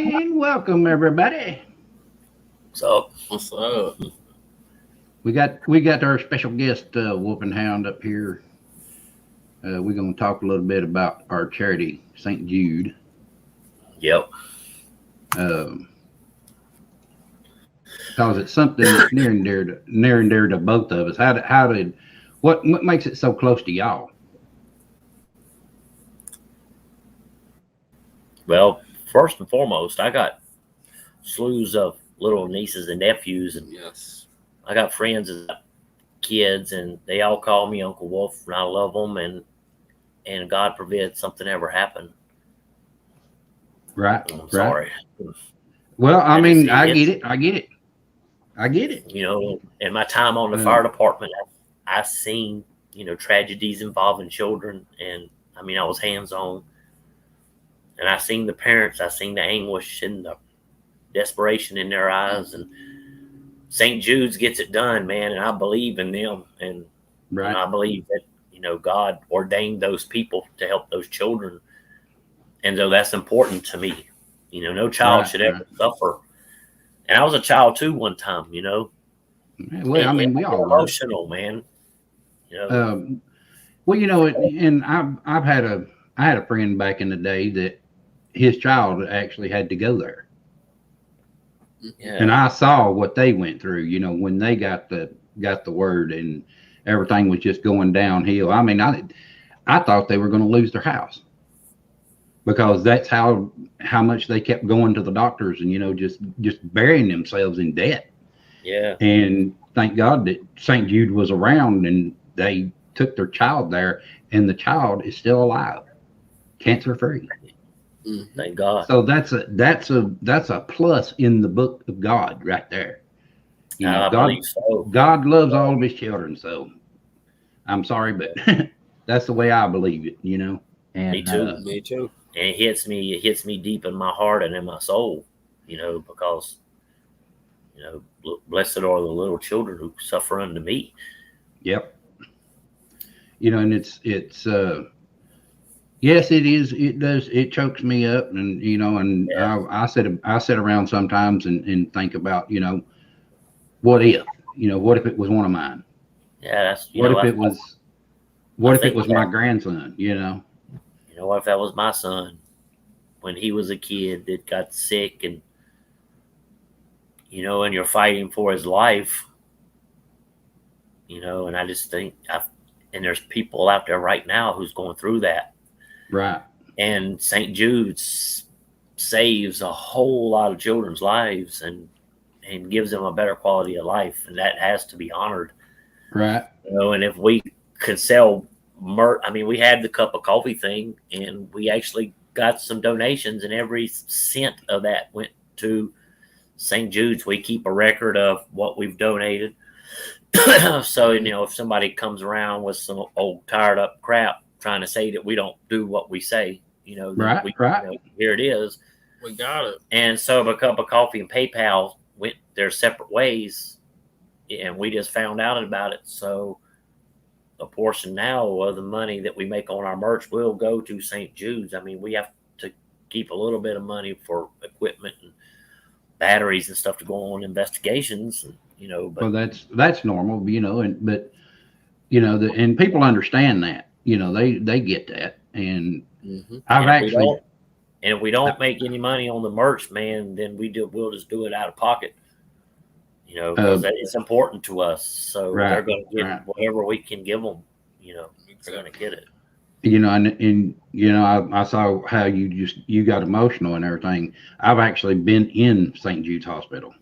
And welcome everybody. So, What's up? We got our special guest Whooping Hound up here. We're gonna talk a little bit about our charity, St. Jude. yep. Um, because it's something that's near and dear to both of us. What makes it so close to y'all? Well, first and foremost, I got slews of little nieces and nephews, and Yes. I got friends and kids, and they all call me Uncle Wolf, and I love them. And God forbid something ever happened. Right, I'm right. sorry. Well, I I just mean, it I get hits, it. I get it. I get it. in my time on the Uh, fire department, I seen tragedies involving children, and I mean I was hands on, and I seen the parents, I seen the anguish and the desperation in their eyes, and St. Jude's gets it done, man, and I believe in them, and right, I believe that God ordained those people to help those children, and so that's important to me. No child right, should right. ever suffer, and I was a child too one time. Well, I mean, we I get all were. emotional, man. You know, Um, well, and I had a friend back in the day that his child actually had to go there, and yeah, I saw what they went through. When they got the word and everything was just going downhill. I mean, I thought they were going to lose their house because that's how much they kept going to the doctors and just burying themselves in debt. yeah, And thank God that St. Jude was around and they took their child there, and the child is still alive, cancer free. Mm-hmm. thank God. So that's a plus in the book of God right there. I God believe so. God loves all of his children. So I'm sorry, but that's the way I believe it. Me And too. Me too. And it hits me deep in my heart and in my soul. Because blessed are the little children who suffer unto me. yep, and it's yes, it is. It does. It chokes me up, and Yeah, I sit around sometimes and think about, what if, what if it was one of mine? yeah. That's What if it was, I what if it think was my grandson? what if that was my son when he was a kid that got sick, and you're fighting for his life, and I just think and there's people out there right now who's going through that, Right, and St. Jude's saves a whole lot of children's lives and gives them a better quality of life, and that has to be honored. right, And if we could sell I mean, we had the cup of coffee thing, and we actually got some donations, and every cent of that went to St. Jude's. We keep a record of what we've donated. So, if somebody comes around with some old tired up crap trying to say that we don't do what we say, then right, right. here it is. We got it. And so a cup of coffee and PayPal went their separate ways, and we just found out about it. So a portion now of the money that we make on our merch will go to St. Jude's. I mean, we have to keep a little bit of money for equipment and batteries and stuff to go on investigations, Well, but that's normal, and people understand that. They get that, and Mm-hmm. I've and if we actually, don't and if we don't make any money on the merch, man, then we'll just do it out of pocket, uh, because it's important to us. So they're right, going to get right. whatever we can give them. They're going to get it. And I saw how you got emotional and everything. I've actually been in St. Jude's Hospital,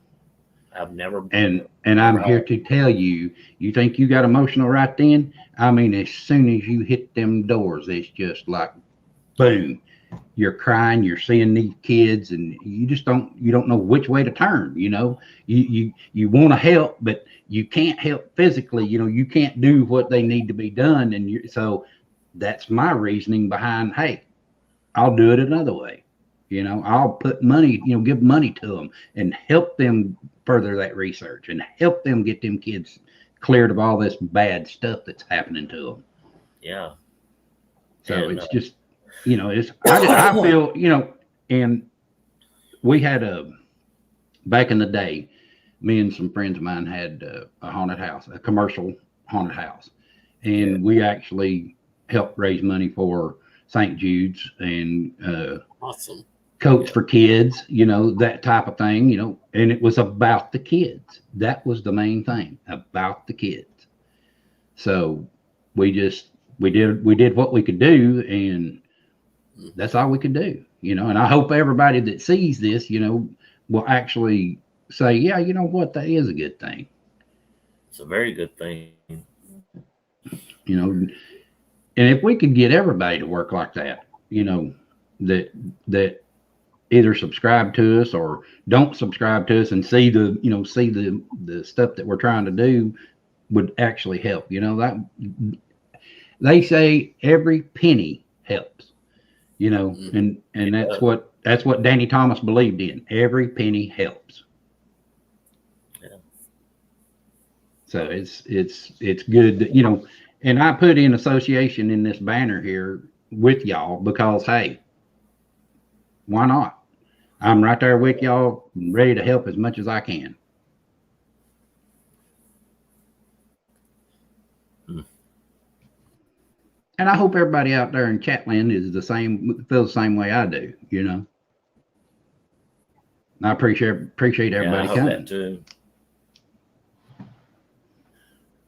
I've never, and I'm here to tell you, you think you got emotional right then? I mean, as soon as you hit them doors, it's just like boom. You're crying, you're seeing these kids, and you don't know which way to turn. You want to help, but you can't help physically. You can't do what they need to be done, so that's my reasoning behind, hey, I'll do it another way. I'll put money, give money to them and help them further that research and help them get them kids cleared of all this bad stuff that's happening to them. yeah, So and it's just, it's I feel, and we had back in the day, me and some friends of mine had a haunted house, a commercial haunted house. And we actually helped raise money for St. Jude's and Awesome. coats for kids, that type of thing, and it was about the kids. That was the main thing, about the kids. So we did what we could do, and that's all we could do, and I hope everybody that sees this, will actually say, yeah, you know what, that is a good thing. It's a very good thing. And if we could get everybody to work like that, that either subscribe to us or don't subscribe to us and see the stuff that we're trying to do would actually help. That they say every penny helps, and that's what Danny Thomas believed in. Every penny helps. Yeah. So it's good that, and I put in association in this banner here with y'all because, hey, why not? I'm right there with y'all, ready to help as much as I can. And I hope everybody out there in Chatland is feels the same way I do, I appreciate everybody coming. Too.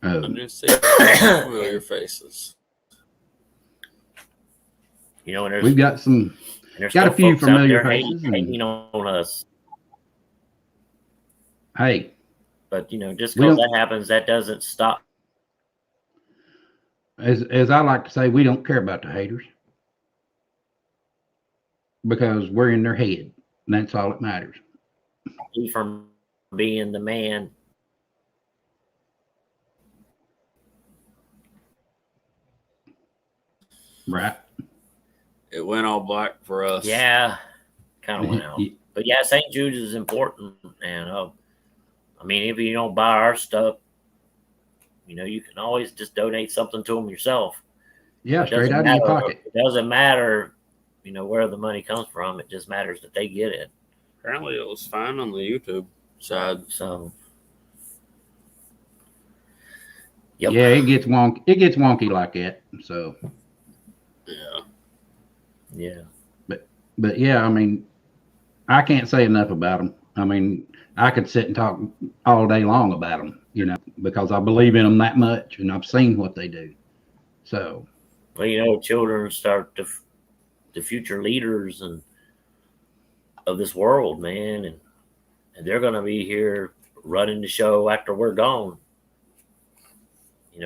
I'm just seeing familiar faces. And We've got a few familiar faces. Hating on us. Hey. But, just because that happens, that doesn't stop. As I like to say, we don't care about the haters because we're in their head, and that's all that matters. From being the man. Right. It went all black for us. Yeah, kind of went out. But yeah, St. Jude's is important, and if you don't buy our stuff, you can always just donate something to them yourself. Yeah, straight out of your pocket. It doesn't matter, where the money comes from. It just matters that they get it. Apparently, it was fine on the YouTube side. So, yep. Yeah, it gets wonky. It gets wonky like that. So, yeah. But yeah, I can't say enough about them. I could sit and talk all day long about them, because I believe in them that much, and I've seen what they do. So, well, children start the future leaders of this world, man, and they're going to be here running the show after we're gone.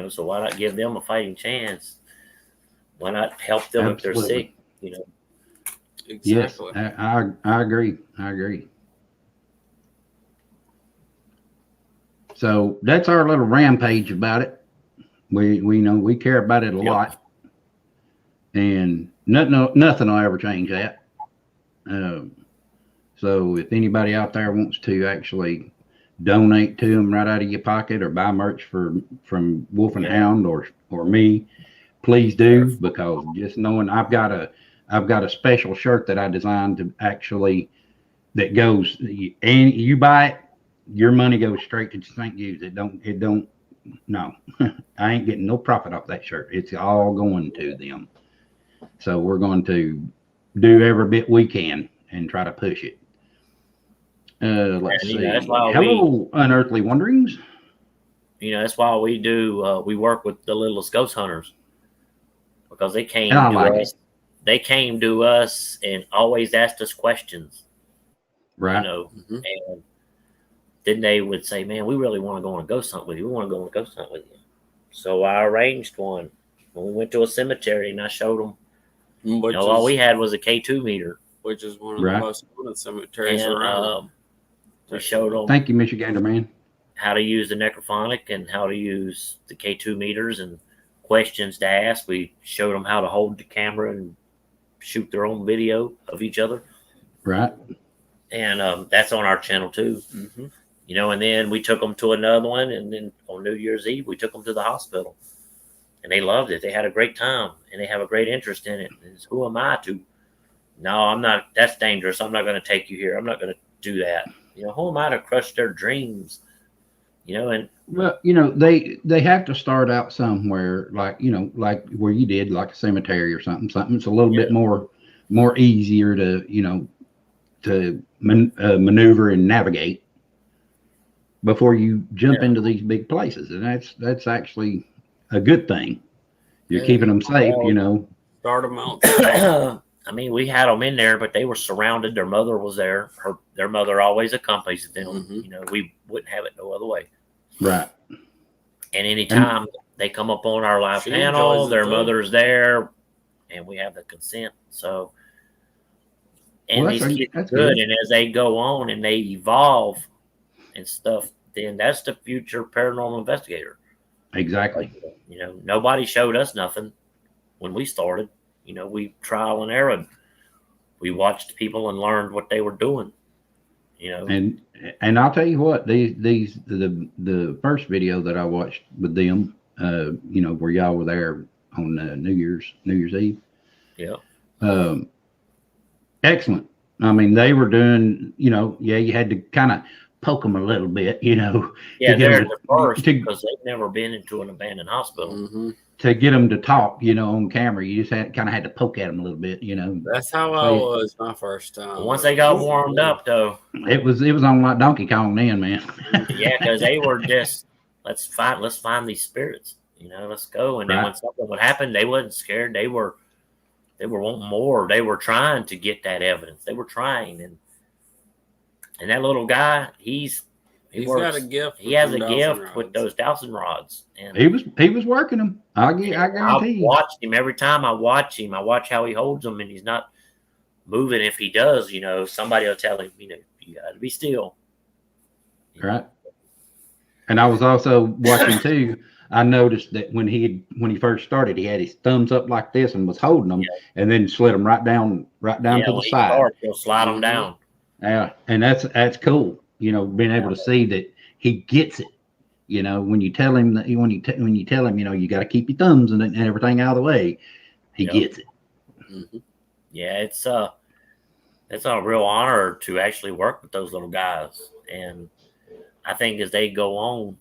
So why not give them a fighting chance? Why not help them if they're sick? Exactly. Yes, I agree. So that's our little rampage about it. We care about it a lot, and nothing will ever change that. So if anybody out there wants to actually donate to them right out of your pocket or buy merch from Wolf and Hound or me, please do, because just knowing I've got a special shirt that I designed to actually that goes, and you buy it, your money goes straight to St. Jude's. It don't. No, I ain't getting no profit off that shirt. It's all going to them. So we're going to do every bit we can and try to push it. Let's see. Hello, Unearthly Wanderings. That's why we do. We work with the Littlest Ghost Hunters, because they came to us. They came to us and always asked us questions. Right. And then they would say, "Man, we really want to go on a ghost hunt with you. We want to go on a ghost hunt with you." So I arranged one. When we went to a cemetery and I showed them, all we had was a K2 meter, which is one of the most important cemeteries around. We showed them. Thank you, Michigander man. How to use the necrophonic and how to use the K2 meters and questions to ask. We showed them how to hold the camera and shoot their own video of each other. Right. And that's on our channel too. Mm-hmm. And then we took them to another one, and then on New Year's Eve we took them to the hospital, and they loved it. They had a great time, and they have a great interest in it. And who am I to no, I'm not. That's dangerous. I'm not going to take you here. I'm not going to do that. Who am I to crush their dreams? And well, they have to start out somewhere, like like where you did, like a cemetery or something that's a little bit more easier to maneuver and navigate before you jump into these big places, and that's actually a good thing. You're keeping them safe, Start them out. I mean, we had them in there, but they were surrounded. Their mother was there. Their mother always accompanies them. We wouldn't have it no other way. Right. And anytime they come up on our live panel, their mother's there, and we have the consent. So, and these kids are good. And as they go on and they evolve and stuff, then that's the future paranormal investigator. Exactly. Nobody showed us nothing when we started. We trial and error. We watched people and learned what they were doing. And I'll tell you what, the first video that I watched with them, where y'all were there on New Year's Eve. Yeah. Excellent. I mean, they were doing, you had to kind of poke them a little bit, Yeah, they're the first because they've never been into an abandoned hospital. To get them to talk, on camera, you just kind of had to poke at them a little bit, That's how I was my first time. Once they got warmed up, though, it was on like Donkey Kong then, man. Yeah, because they were just let's find these spirits, let's go. And then when something would happen, they wasn't scared. They were wanting more. They were trying to get that evidence. They were trying, and that little guy, he's got a gift. He has a gift with those dowsing rods, and he was working them. I guarantee you. I watched him every time I watch him. I watch how he holds them, and he's not moving. If he does, somebody will tell him, you got to be still. Right. And I was also watching too. I noticed that when he first started, he had his thumbs up like this and was holding them, and then slid them right down to the side. He'll slide them down. Yeah, and that's cool. Being able to see that he gets it. When you tell him that when you tell him, you got to keep your thumbs and everything out of the way, he gets it. Yeah, it's a real honor to actually work with those little guys, and I think as they go on,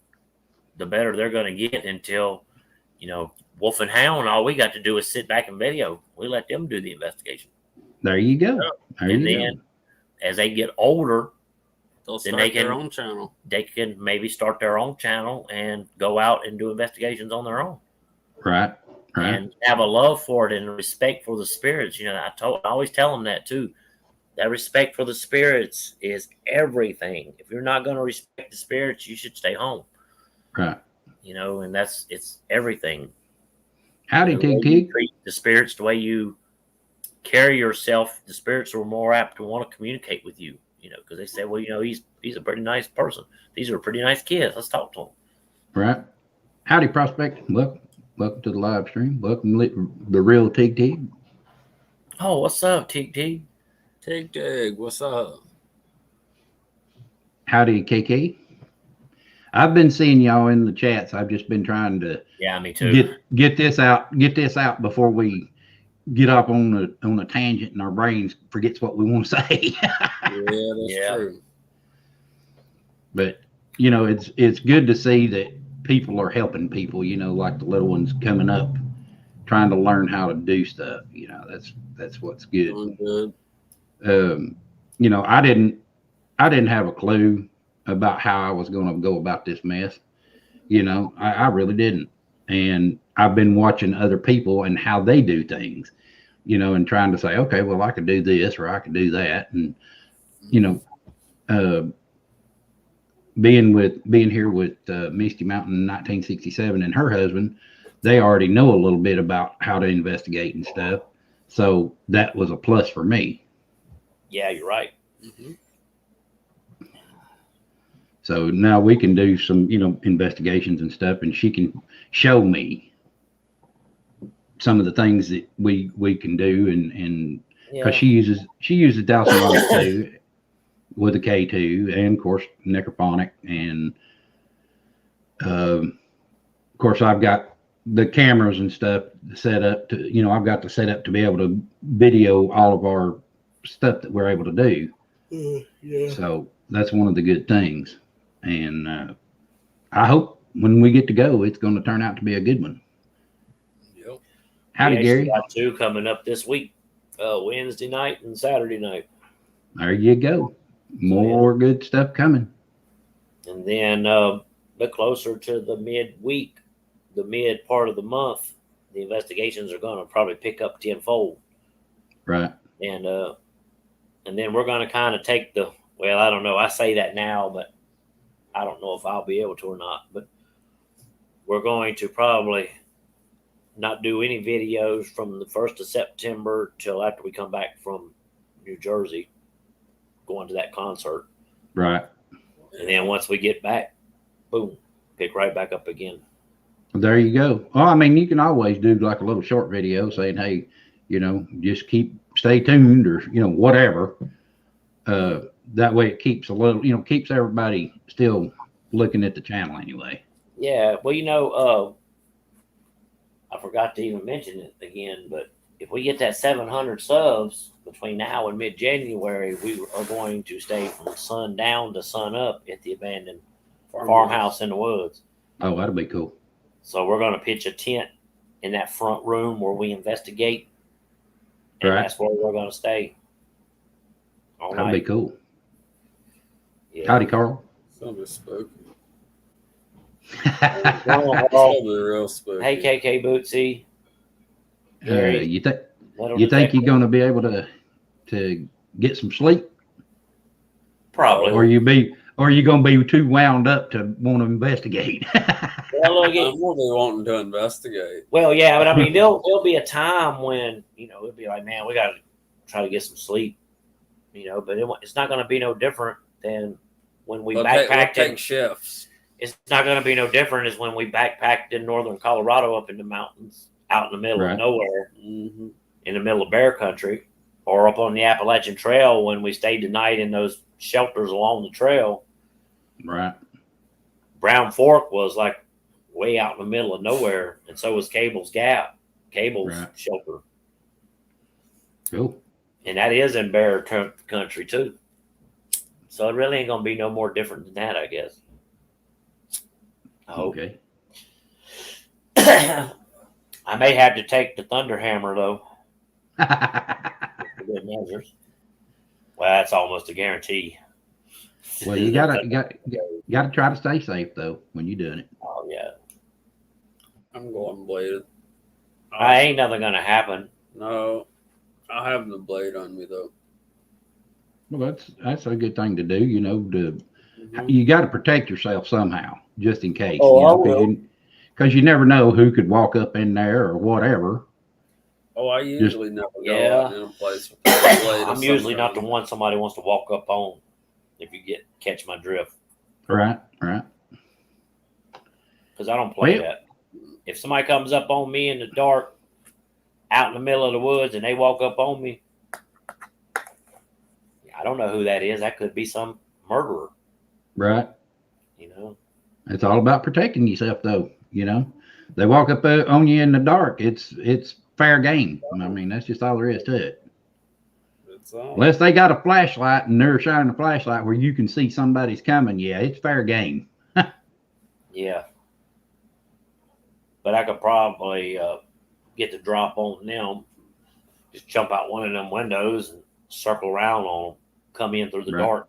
the better they're going to get until, Wolf and Hound. All we got to do is sit back and video. We let them do the investigation. There you go. As they get older, they'll start their own channel. They can maybe start their own channel and go out and do investigations on their own. Right. And have a love for it and respect for the spirits. I always tell them that too. That respect for the spirits is everything. If you're not going to respect the spirits, you should stay home. Right. And it's everything. Howdy, Tig. Treat the spirits the way you carry yourself. The spirits are more apt to want to communicate with you. Because they say, well, he's a pretty nice person. These are pretty nice kids. Let's talk to them. Right. Howdy, Prospect. Welcome to the live stream. Welcome, the real Tig. Oh, what's up, Tig? Tig, what's up? Howdy, KK. I've been seeing y'all in the chats. I've just been trying to me too. Get this out before we get up on the tangent and our brains forgets what we want to say. That's true. But it's good to see that people are helping people, like the little ones coming up trying to learn how to do stuff. That's what's good. I didn't have a clue about how I was going to go about this mess. I really didn't. And I've been watching other people and how they do things, and trying to say, okay, well, I could do this or I could do that. And, being here with Misty Mountain in 1967 and her husband, they already know a little bit about how to investigate and stuff. So that was a plus for me. Yeah, you're right. So now we can do some, investigations and stuff, and she can show me some of the things that we can do, and because she uses dowsing rods too, with a K2, and of course necrophonic, and of course I've got the cameras and stuff set up to, I've got the setup to be able to video all of our stuff that we're able to do. Yeah. So that's one of the good things. And I hope when we get to go, it's going to turn out to be a good one. Yep. Howdy, Gary. Got 2 coming up this week, Wednesday night and Saturday night. There you go. More good stuff coming. And then a bit closer to the midweek, the mid part of the month, the investigations are going to probably pick up tenfold. Right. And then we're going to kind of take I don't know. I say that now, but I don't know if I'll be able to or not. But we're going to probably not do any videos from the 1st of September till after we come back from New Jersey, going to that concert. Right. And then once we get back, boom, pick right back up again. There you go. Well, I mean, you can always do like a little short video saying, hey, just stay tuned or, whatever. That way it keeps keeps everybody still looking at the channel anyway. Yeah. Well, I forgot to even mention it again, but if we get that 700 subs between now and mid-January, we are going to stay from sundown to sun up at the abandoned farmhouse in the woods. Oh, that'll be cool. So we're going to pitch a tent in that front room where we investigate. And that's where we're going to stay. That'll be cool. Yeah. Howdy, Carl. Something spooky. Real spooky. Hey, KK Bootsy. You think you're going to be able to get some sleep? Probably. Or are you going to be too wound up to want to investigate? I'm really wanting to investigate. Well, yeah, but I mean, there'll be a time when it'll be like, man, we got to try to get some sleep. But it's not going to be no different than when we backpacked in shifts. It's not going to be no different as when we backpacked in northern Colorado up in the mountains, out in the middle of nowhere, in the middle of bear country, or up on the Appalachian Trail when we stayed the night in those shelters along the trail. Right. Brown Fork was like way out in the middle of nowhere, and so was Cable's Gap, shelter. Cool. And that is in bear country too. So it really ain't gonna be no more different than that, I guess. Okay. I may have to take the Thunder Hammer though. For good measures. Well, that's almost a guarantee. Well, you gotta try to stay safe though when you're doing it. Oh yeah. I'm going bladed. Ain't nothing gonna happen. No, I have the blade on me though. Well, that's a good thing to do. You got to protect yourself somehow, just in case. Because you never know who could walk up in there or whatever. Oh, I usually never go out in a place with a blade. I'm usually not the one somebody wants to walk up on. If you catch my drift. Right. Because I don't play that. If somebody comes up on me in the dark, out in the middle of the woods, and they walk up on me, I don't know who that is. That could be some murderer. Right. It's all about protecting yourself, though. They walk up on you in the dark. It's fair game. I mean, that's just all there is to it. Unless they got a flashlight and they're shining a flashlight where you can see somebody's coming, it's fair game. Yeah. But I could probably get the drop on them. Just jump out one of them windows and circle around on them. Come in through the dark.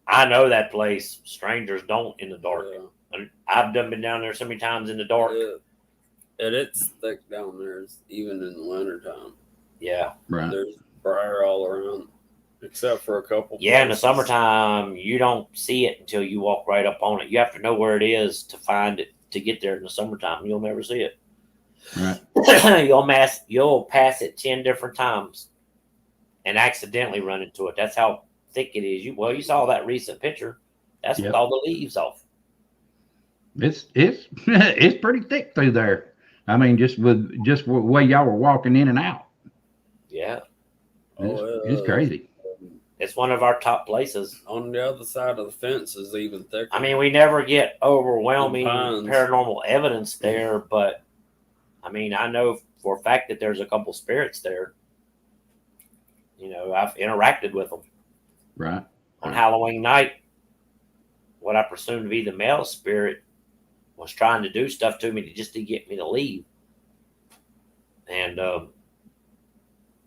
I know that place. Strangers don't in the dark. Yeah. I've been down there so many times in the dark. And it's thick down there, even in the wintertime. Yeah. Right. There's briar all around, except for a couple. Yeah, in the summertime, you don't see it until you walk right up on it. You have to know where it is to find it, to get there in the summertime. You'll never see it. Right. You'll pass it 10 different times and accidentally run into it. That's how thick it is. You saw that recent picture. That's with all the leaves off. It's pretty thick through there. I mean, just with the way y'all were walking in and out. Yeah. It's crazy. It's one of our top places. On the other side of the fence is even thicker. I mean, we never get overwhelming Pines. paranormal evidence there, but I mean, I know for a fact that there's a couple spirits there. You know, I've interacted with them. Right. On Halloween night, what I presumed to be the male spirit was trying to do stuff to me just to get me to leave. And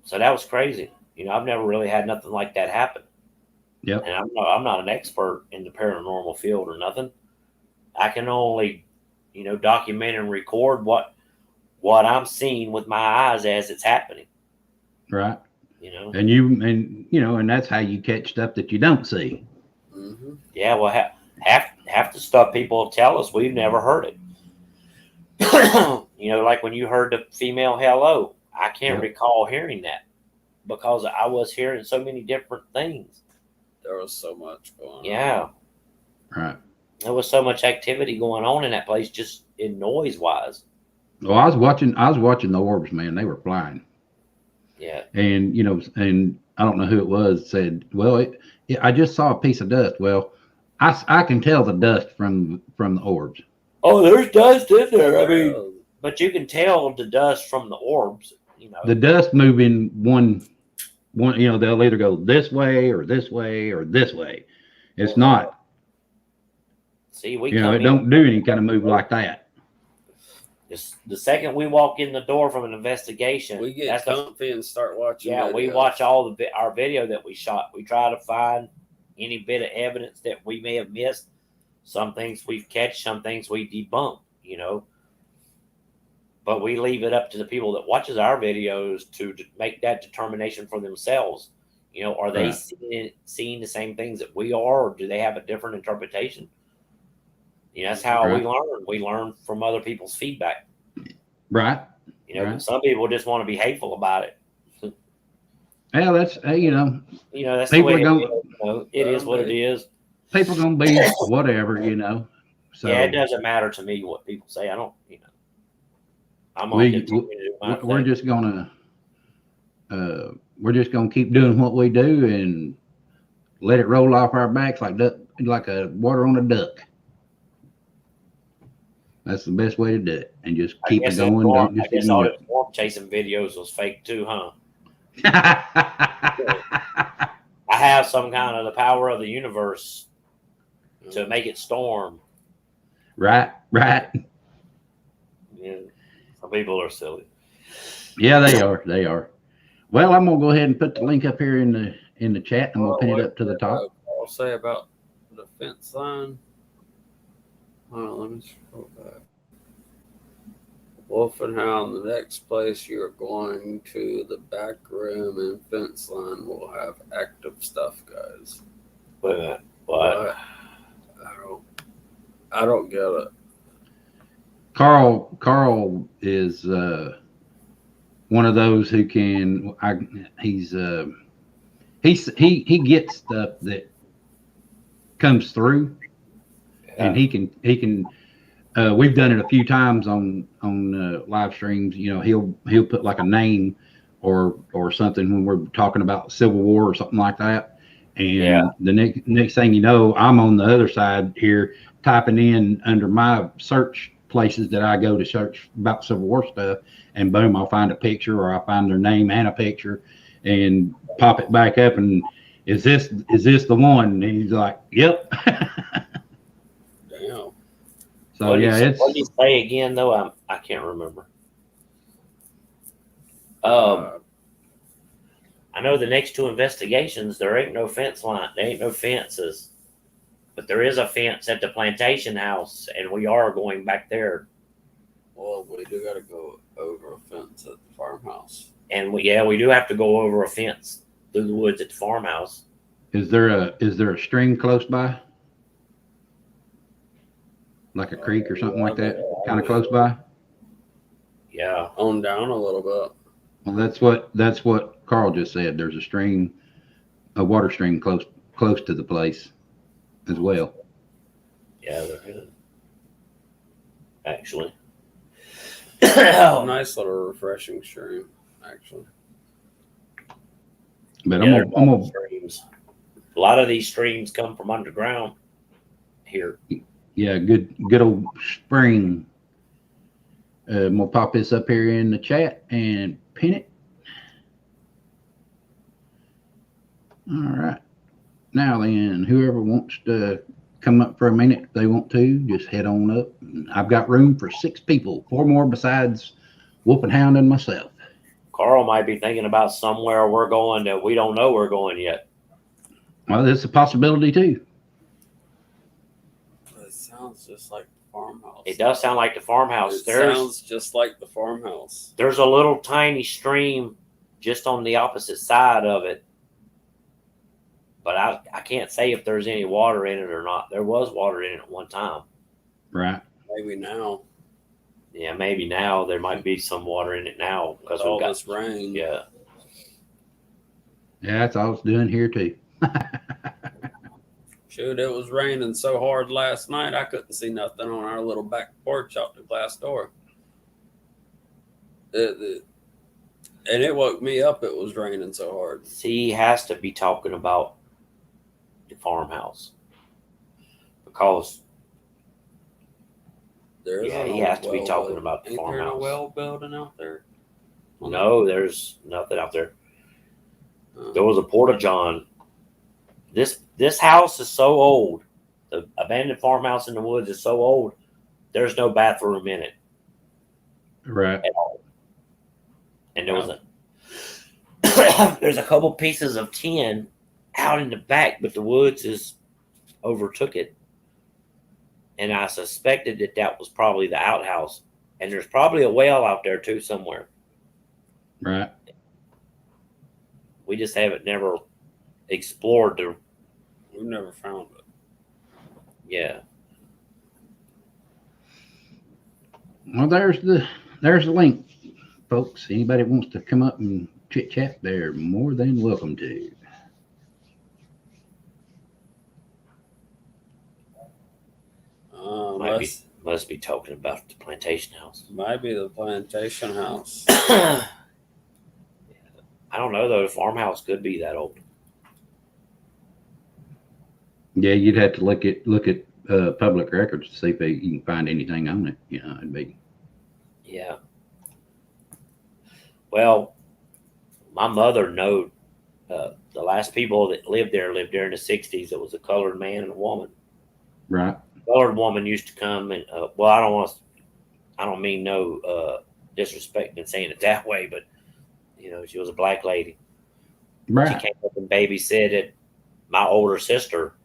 so that was crazy. You know, I've never really had nothing like that happen. Yep. And I'm not an expert in the paranormal field or nothing. I can only, you know, document and record what I'm seeing with my eyes as it's happening. Right. You know. And that's how you catch stuff that you don't see. Mm-hmm. Yeah. Well, half the stuff people tell us, we've never heard it. You know, like when you heard the female hello, I can't recall hearing that because I was hearing so many different things. There was so much going on. Yeah. Right. There was so much activity going on in that place, just in noise wise. Well, I was watching the orbs, man. They were flying. Yeah. And and I don't know who it was said, well, I just saw a piece of dust. Well, I can tell the dust from the orbs. Oh, there's dust in there. I mean, but you can tell the dust from the orbs. You know, the dust moving one. They'll either go this way or this way or this way. It's not. See, it don't do any kind of move like that. The second we walk in the door from an investigation, we get comfy and start watching. Yeah, videos. We watch all our video that we shot. We try to find any bit of evidence that we may have missed. Some things we've catch, some things we debunk. You know, but we leave it up to the people that watches our videos to make that determination for themselves. You know, are they seeing the same things that we are, or do they have a different interpretation? You know, that's how we learn. We learn from other people's feedback. Right. You know, some people just want to be hateful about it. Yeah, that's that's the way it is what it is. People gonna be whatever, So yeah, it doesn't matter to me what people say. I don't, I'm gonna continue to do my thing. We're just gonna keep doing what we do and let it roll off our backs like a water on a duck. That's the best way to do it, and just keep it going. I guess all the storm chasing videos was fake too, huh? I have some kind of the power of the universe to make it storm. Right. Yeah, some people are silly. Yeah, they are. Well, I'm gonna go ahead and put the link up here in the chat, and we'll pin it up to the top. I'll say about the fence line. Hold on, let me scroll back. Wolf and Hound, the next place you're going to, the back room and fence line will have active stuff, guys. Wait a minute. What? I don't get it. Carl is one of those who can. He gets stuff that comes through, and he can. We've done it a few times on live streams. He'll put like a name or something when we're talking about Civil War or something like that. And the next thing you know, I'm on the other side here typing in under my search places that I go to search about Civil War stuff, and boom, I'll find a picture or I'll find their name and a picture and pop it back up. And is this the one? And he's like, yep. Damn. So what did you say again though? I can't remember. I know the next two investigations, there ain't no fence line. There ain't no fences. But there is a fence at the plantation house, and we are going back there. Well, we do got to go over a fence at the farmhouse. And we do have to go over a fence through the woods at the farmhouse. Is there a stream close by? Like a creek or something like that? Kind of close by? Yeah. On down a little bit. Well, that's what Carl just said. There's a water stream close to the place as well. Yeah, there is. Actually. Nice little refreshing stream, actually. But A lot of these streams come from underground here. Yeah, good old spring. We'll pop this up here in the chat and pin it. All right. Now then, whoever wants to come up for a minute, if they want to, just head on up. I've got room for 6 people, 4 more besides Whooping Hound and myself. Carl might be thinking about somewhere we're going that we don't know we're going yet. Well, that's a possibility too. It sounds just like the farmhouse. It does sound like the farmhouse. It sounds just like the farmhouse. There's a little tiny stream just on the opposite side of it. But I can't say if there's any water in it or not. There was water in it at one time. Right. Maybe now. Yeah, maybe now there might be some water in it now because all we've got this rain. Yeah. Yeah, that's all it's doing here too. Shoot, it was raining so hard last night I couldn't see nothing on our little back porch out the glass door. And it woke me up. It was raining so hard. See, he has to be talking about the farmhouse because he has to be talking about the farmhouse. Ain't there a well building out there? No, there's nothing out there. There was a porta-john. This house is so old. The abandoned farmhouse in the woods is so old. There's no bathroom in it. Right. At all. And there was there's a couple pieces of tin out in the back, but the woods is overtook it. And I suspected that was probably the outhouse. And there's probably a well out there too somewhere. Right. We just haven't never explored the. We've never found it. Yeah. Well, there's the link, folks. Anybody wants to come up and chit chat, they're more than welcome to. Must be talking about the plantation house. Might be the plantation house. I don't know though. The farmhouse could be that old. Yeah, you'd have to look at public records to see if you can find anything on it. You know, it'd be. Yeah. Well, my mother knowed the last people that lived there in the 60s. It was a colored man and a woman. Right. Colored woman used to come and I don't mean no disrespect in saying it that way, but she was a black lady. Right. She came up and babysitted my older sister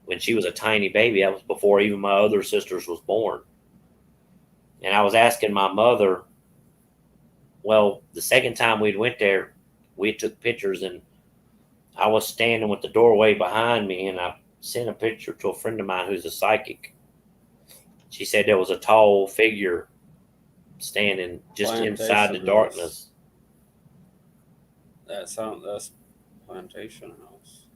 when she was a tiny baby. That was before even my other sisters was born. And I was asking my mother, well, the second time we went there, we took pictures and I was standing with the doorway behind me and I sent a picture to a friend of mine who's a psychic. She said there was a tall figure standing just inside the darkness. That's plantation house.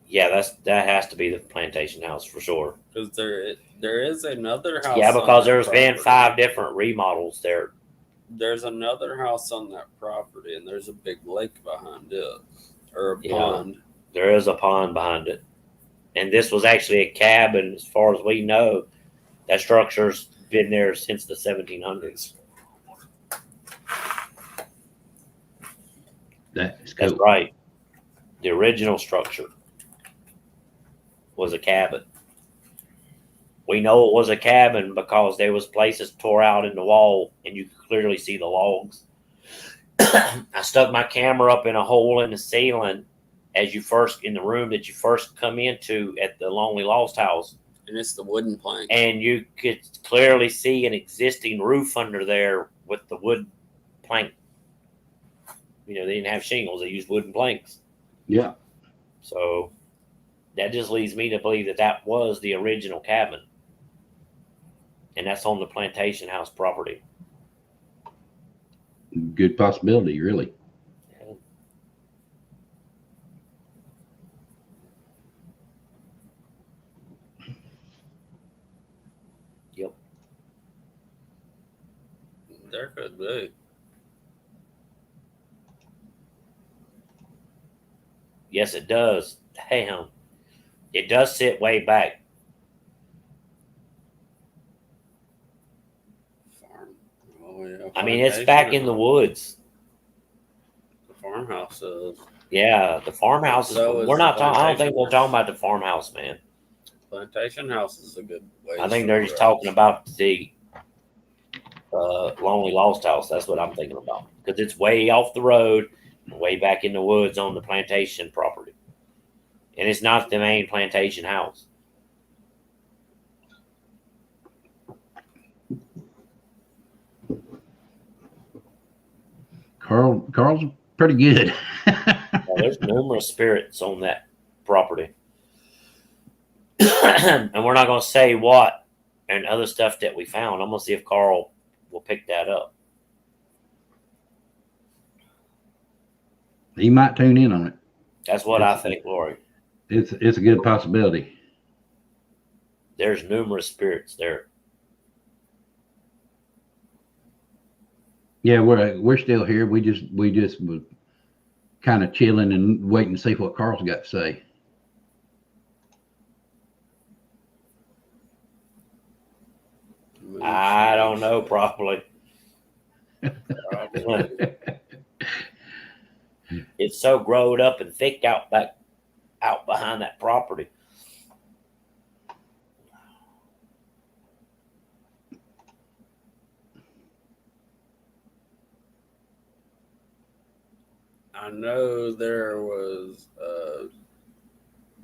Yeah, that has to be the plantation house for sure. Because there is another house. Yeah, because there's been 5 different remodels there. There's another house on that property, and there's a big lake behind it. Or a pond. There is a pond behind it. And this was actually a cabin, as far as we know. That structure's been there since the 1700s. That's cool. That's right. The original structure was a cabin. We know it was a cabin because there was places tore out in the wall and you could clearly see the logs. I stuck my camera up in a hole in the ceiling in the room that you first come into at the Lonely Lost house. And it's the wooden plank. And you could clearly see an existing roof under there with the wood plank. They didn't have shingles. They used wooden planks. Yeah. So that just leads me to believe that was the original cabin. And that's on the plantation house property. Good possibility, really. Yeah. Yep. There could be. Yes, it does. Damn. It does sit way back. Farm. Oh yeah. I mean, it's back in the woods. The farmhouse is. Yeah, the farmhouse. So is We're the not talking. I don't think plantation we're talking about the farmhouse, man. Plantation house is a good way. I think they're just talking about the Lonely Lost House. That's what I'm thinking about because it's way off the road, way back in the woods on the plantation property, and it's not the main plantation house. Carl's pretty good. Well, there's numerous spirits on that property, and we're not going to say what and other stuff that we found. I'm going to see if Carl will pick that up. He might tune in on it. That's what I think, Lori. It's a good possibility. There's numerous spirits there. Yeah, we're still here. We just was kind of chilling and waiting to see what Carl's got to say. I don't know, probably. It's so growed up and thick out behind that property. I know there was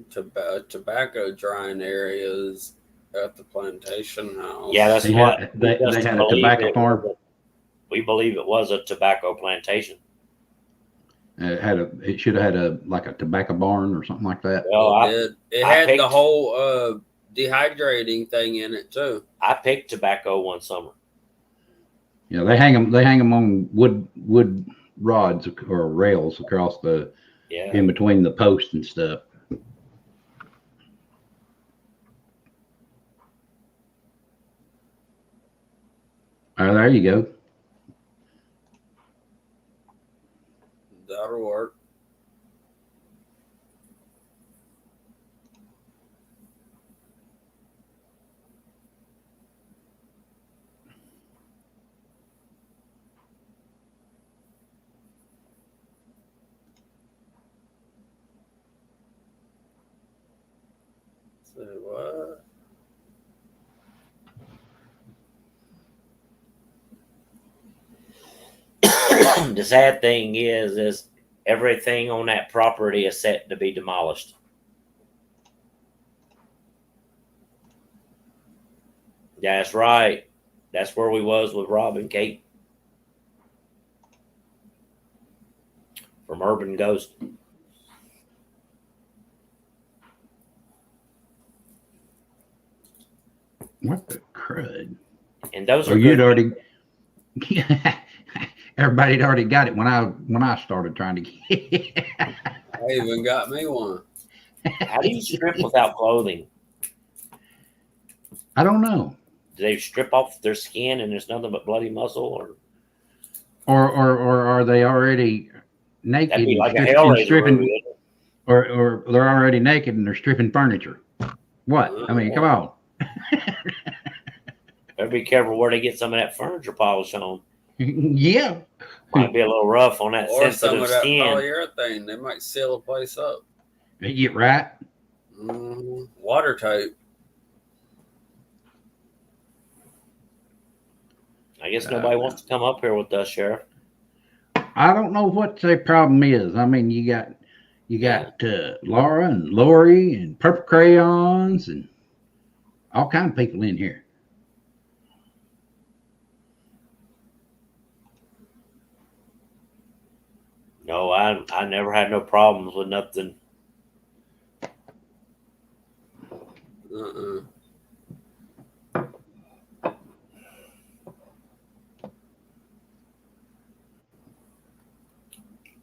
tobacco drying areas at the plantation house. Yeah, that's what they had a tobacco farm. We believe it was a tobacco plantation. It should have had a tobacco barn or something like that. Well, it had the whole dehydrating thing in it too. I picked tobacco one summer. Yeah, they hang them on wood rods or rails across in between the posts and stuff. There you go. That'll work. Say what? The sad thing is everything on that property is set to be demolished. That's right. That's where we was with Rob and Kate from Urban Ghost. What the crud? And those are you'd already. Everybody had already got it when I started trying to get it. I even got me one. How do you strip without clothing? I don't know. Do they strip off their skin and there's nothing but bloody muscle, or are they already naked? That'd be like a stripping, or they're already naked and they're stripping furniture. What? I mean, come on. Better be careful where they get some of that furniture polish on. Yeah. Might be a little rough on that Or sensitive some of that skin. polyurethane. They might seal a place up. You get right. Watertight. I guess nobody wants to come up here with us, Sheriff. I don't know what the problem is. I mean, you got Laura and Lori and Purple Crayons and all kinds of people in here. No, I never had no problems with nothing.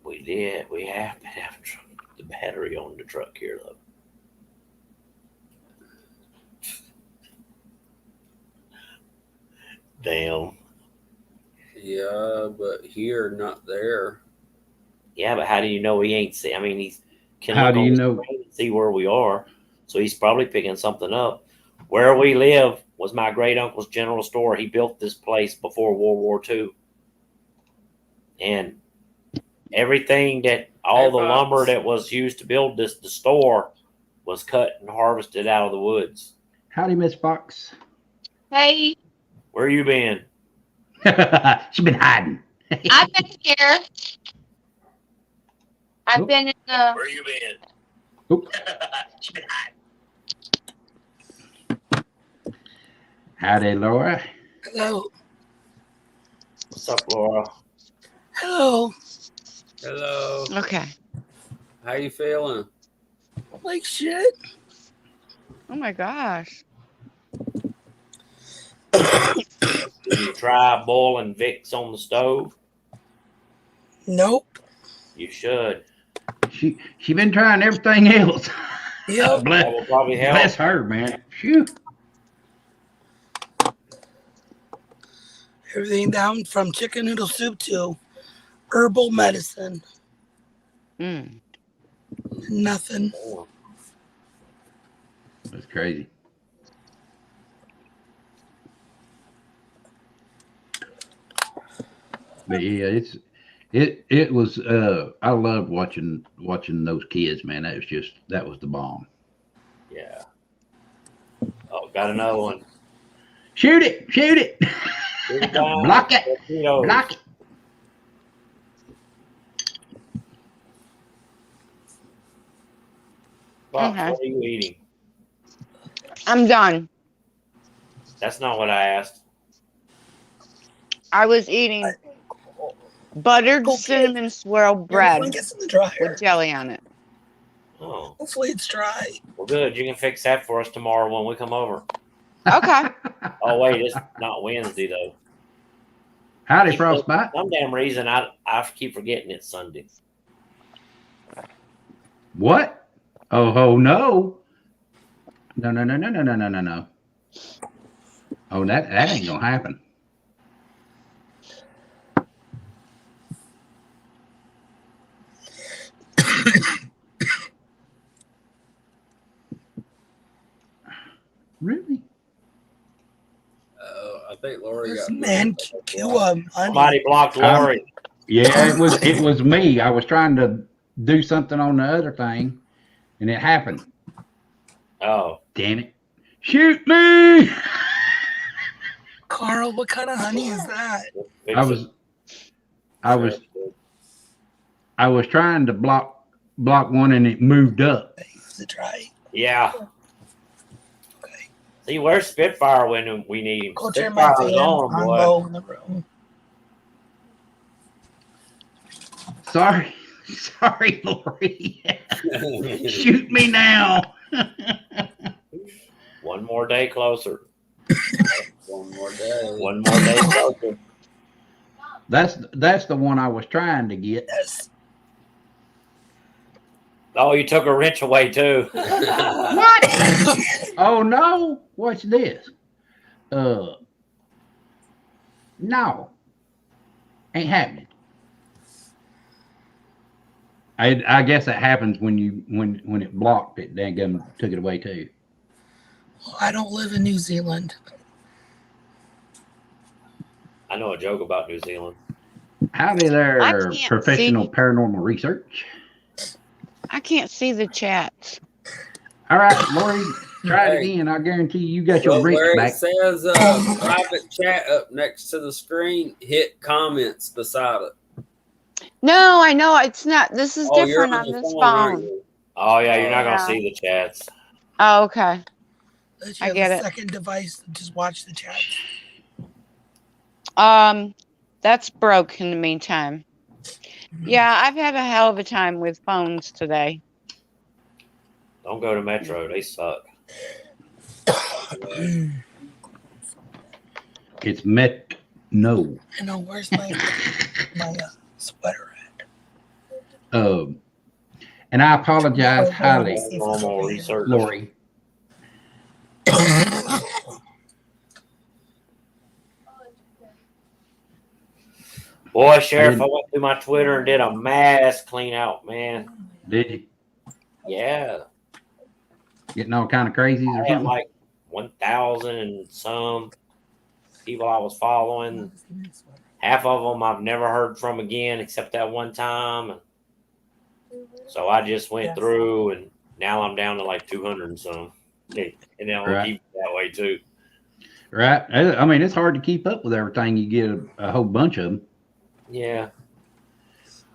We did. We have to have the battery on the truck here, though. Damn. Yeah, but here, not there. Yeah, but how do you know he ain't see? I mean, can How look do on you the know? screen and see where we are. So he's probably picking something up. Where we live was my great uncle's general store. He built this place before World War II. And everything that all the lumber that was used to build the store was cut and harvested out of the woods. Howdy, Miss Fox. Hey, Where you been? She's been hiding. I've been here. I've Oop. been in the. Where you been? Oop. Howdy, Laura. Hello. What's up, Laura? Hello. Hello. Okay. How you feeling? Like shit. Oh my gosh. Did you try boiling Vicks on the stove? Nope. You should. She been trying everything else. Yep. That will probably help. Bless her, man. Phew. Everything down from chicken noodle soup to herbal medicine. Mm. Nothing. That's crazy. But yeah, it was I loved watching those kids, man. That was the bomb. Yeah. Oh, got another one. Shoot it, shoot it. Shoot it down. Block it. Torpedoes. Block it. Bob, Okay. what are you eating? I'm done. That's not what I asked. I was eating buttered Okay. cinnamon swirl Bread. bread Gets in the dryer. with jelly on it. Oh, Hopefully it's dry. well, good. You can fix that for us tomorrow when we come over. Okay. Oh, wait, it's not Wednesday, though. Howdy, Frostbite. For some damn reason, I keep forgetting it's Sunday. What? Oh no. No. Oh, that ain't gonna happen. Really? I think Lori This got man kill onion. Somebody blocked Lori. Yeah, it was me. I was trying to do something on the other thing, and it happened. Oh, Damn it! Shoot me! Carl, what kind of honey is that? fix I was trying to block one, and it moved up. Is it dry? Yeah. Okay. See, where's Spitfire when we need him? Go turn my Spitfire's fan on, on boy. low in the room. Sorry, Lori. Shoot me now. One more day closer. One more day. One more day closer. That's the one I was trying to get. Yes. Oh, you took a wrench away too. What? Oh no! What's this? No, ain't happening. I guess that happens when it blocked it. Then took it away too. Well, I don't live in New Zealand. I know a joke about New Zealand. Howdy I there, can't professional see. paranormal research. I can't see the chat. All right, Lori, try it Hey. again. I guarantee you got your Well, wrench where back. it says private chat up next to the screen, hit comments beside it. No, I know it's not. This is Oh, different you're on the this aren't phone. you? Oh yeah, you're not gonna Yeah. see the chats. Oh, okay. Let I you get have a it. second device to just watch the chat. That's broke in the meantime. Yeah, I've had a hell of a time with phones today. Don't go to Metro. They suck. It's no. I know, where's my sweater at? And I apologize highly, Normal research. Lori. Boy, Sheriff, I didn't- went through my Twitter and did a mass clean out, man. Did you? Yeah. Getting all kind of crazies or I had something? like 1,000 and some people I was following. Half of them I've never heard from again except that one time. So I just went through and now I'm down to like 200 and some. And then I'll Right. keep it that way too. Right. I mean, it's hard to keep up with everything. You get a whole bunch of them. Yeah.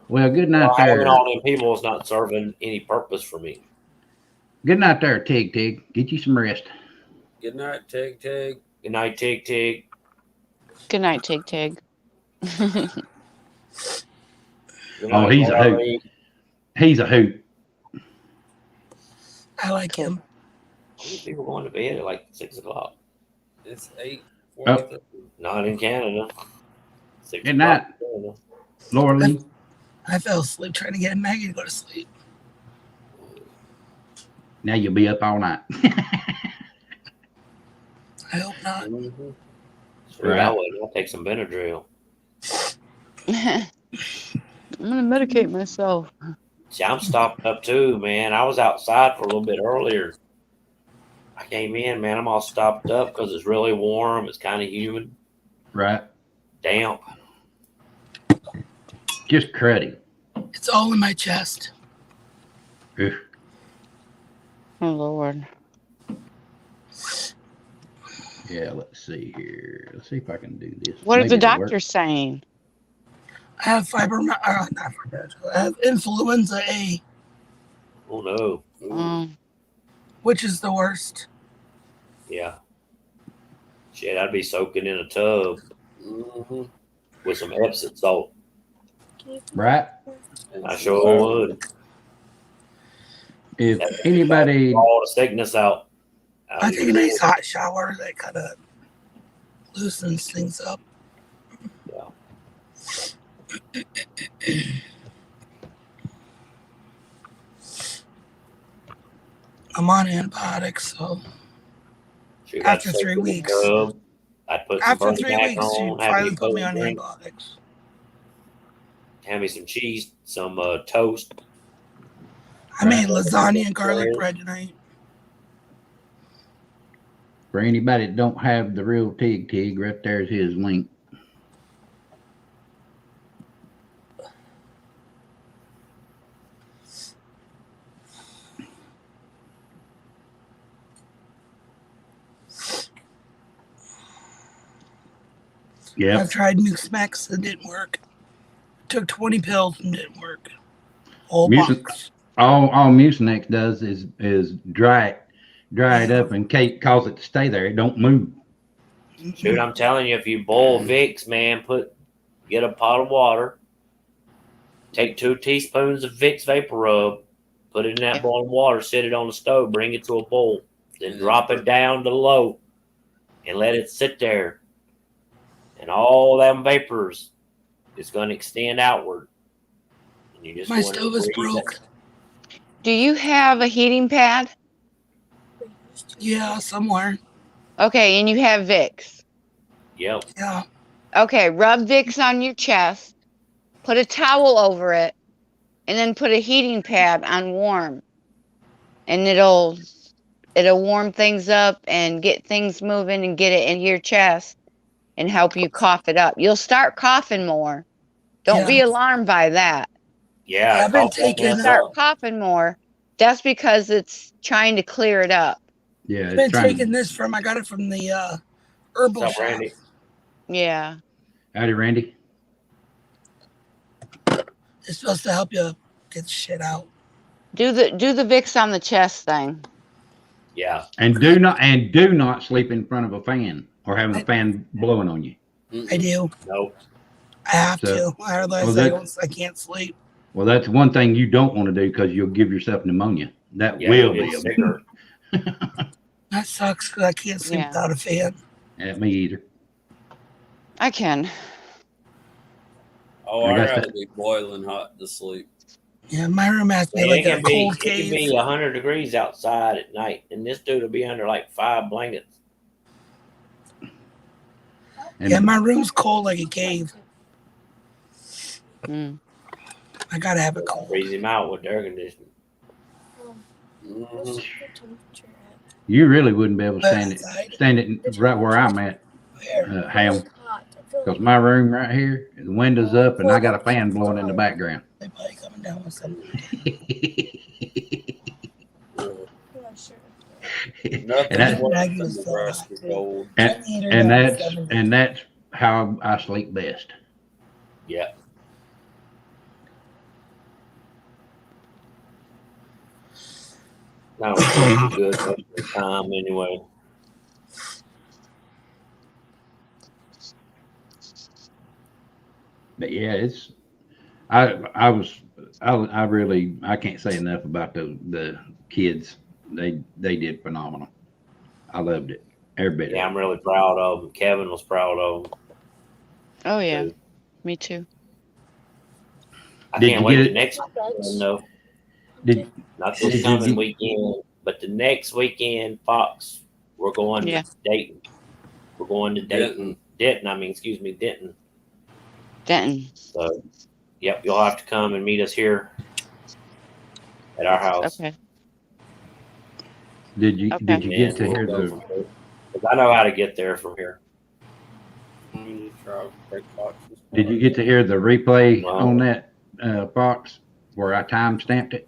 Well, good night Well, having there. all them people is not serving any purpose for me. Good night there, Tig Tig. Get you some rest. Good night, Tig Tig. Good night, Tig Tig. Good night, Tig Tig. Good Oh, night, he's a hoot. Larry. He's a hoot. I like him. How many people going to bed at like 6 o'clock? It's 8:40. Oh. Not in Canada. 6 Good o'clock night. in Canada. Laura Lee. I fell asleep trying to get Maggie to go to sleep. Now you'll be up all night. I hope not. Mm-hmm. Right. I would. I'll take some Benadryl. I'm gonna medicate myself. See, I'm stopped up too, man. I was outside for a little bit earlier. I came in, man. I'm all stopped up because it's really warm. It's kind of humid, Right. damp. Just cruddy. It's all in my chest. Ugh. Oh Lord. Yeah, let's see here. Let's see if I can do this. What are the Maybe it'll work. doctors saying? I have I have influenza A, Oh no. which is the worst. Yeah. Shit, I'd be soaking in a tub Mm-hmm. with some Epsom salt. Right? I sure would. If anybody, All the sickness out. I take a nice hot shower that kind of loosens things up. Yeah. I'm on antibiotics, so Shoot, After I'd soak 3 in a weeks. tub. I'd put some after 3 Bernie weeks, on, she have finally me put me a on drink, antibiotics. have me some cheese, some toast. I made lasagna and garlic bread tonight. for anybody that don't have the real Tig Tig, right there's his link. Yeah. I've tried Mucinex, it didn't work. Took 20 pills and didn't work. Whole box. All Mucinex does is dry it up and cause it to stay there. It don't move. Shoot, I'm telling you, if you boil Vicks, man, get a pot of water, take 2 teaspoons of Vicks Vapor Rub, put it in that boiling water, set it on the stove, bring it to a boil, then drop it down to low, and let it sit there. And all them vapors is going to extend outward. And you just My want to stove is breathe broke. it. Do you have a heating pad? Yeah, somewhere. Okay, and you have Vicks. Yep. Yeah. Okay, rub Vicks on your chest, put a towel over it, and then put a heating pad on warm. And it'll warm things up and get things moving and get it in your chest and help you cough it up. You'll start coughing more. Don't be alarmed by that. Yeah, I've been cough that taking mess Start up. coughing more. That's because it's trying to clear it up. Yeah, I've been taking this I got it from the herbal What's up, shop. Randy? Yeah. Howdy, Randy. It's supposed to help you get shit out. Do the Vicks on the chest thing. Yeah. And do not sleep in front of a fan or having a fan blowing on you. I do. Nope. I have So- to. Otherwise, well, I can't sleep. Well, that's one thing you don't want to do because you'll give yourself pneumonia. That Yeah, will you'll be get a sicker. That sucks because I can't sleep Yeah. without a fan. Yeah, me either. I can. Oh, I I'd guess rather be boiling hot to sleep. Yeah, my room has to be Man, like a it cold can cave. be 100 degrees outside at night, and this dude will be under like 5 blankets. And Yeah, my room's cold like a cave. Mm. I gotta have it cold. Freeze him out with the air conditioning. Mhm. You really wouldn't be able to Outside. stand it right where I'm at, Where? Ham. Because my room right here, the window's up, and I got a fan blowing in the background. They probably coming down with some. Nothing's that- worse Maggie than was so Nebraska hot, too. cold. and that's how I sleep best. Yeah. I don't sleep good most of the time anyway. But yeah, it's I really I can't say enough about the kids. They did phenomenal. I loved it. Every bit Yeah, of I'm really proud of them. Kevin was proud of them. Oh yeah, too. me too. I Did can't you wait get the it? next weekend, though. Did Not Did this you coming get- weekend, but the next weekend, Fox, we're going Yeah. to Dayton. We're going to Dayton. Denton. Denton. So, yep, you'll have to come and meet us here at our house. Okay. did you Okay. did you get to And hear we'll the go from there. 'Cause I know how to get there from here. You try to break boxes. Did you get to hear the replay Wow. on that Fox where I time stamped it?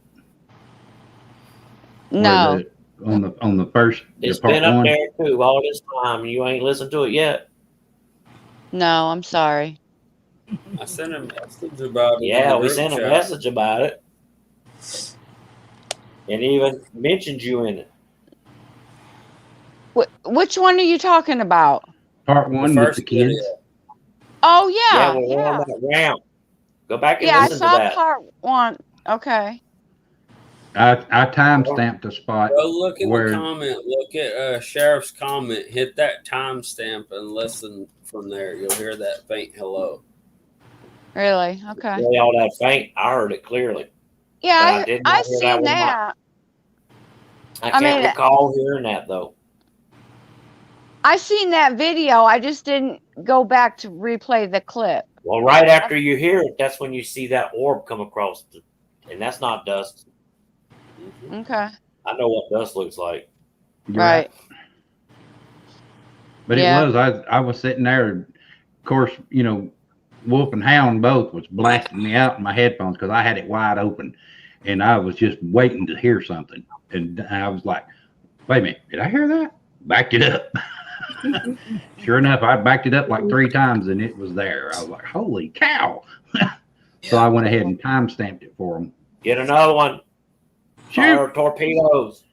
No. On the first It's part been up one. there too all this time, and you ain't listened to it yet. No, I'm sorry. I sent a message about it. in Yeah, the we group sent a chat. message about it, and even mentioned you in it. Which one are you talking about? Part The one with first the kids. video. Oh Yeah, yeah, we're on that ramp. Go back and yeah. I listen to saw that. part one. Okay. I time stamped the spot Go look in where the comment. Look at Sheriff's comment. Hit that timestamp and listen from there. You'll hear that faint hello. Really? Okay. Really all that faint. I heard it clearly. But I Yeah, did I not hear that seen with my. that. I I can't mean- recall hearing that though. I seen that video. I just didn't go back to replay the clip. Well, right after you hear it, that's when you see that orb come across, and that's not dust. Okay. I know what dust looks like. you're Right. But Yeah. it was I was sitting there. Of course, Wolf and Hound both was blasting me out in my headphones because I had it wide open, and I was just waiting to hear something. And I was like, "Wait a minute, did I hear that?" Backed it up. Sure enough, I backed it up like 3 times, and it was there. I was like, "Holy cow!" So I went ahead and time stamped it for them. Get another one. Shoot! Fire torpedoes.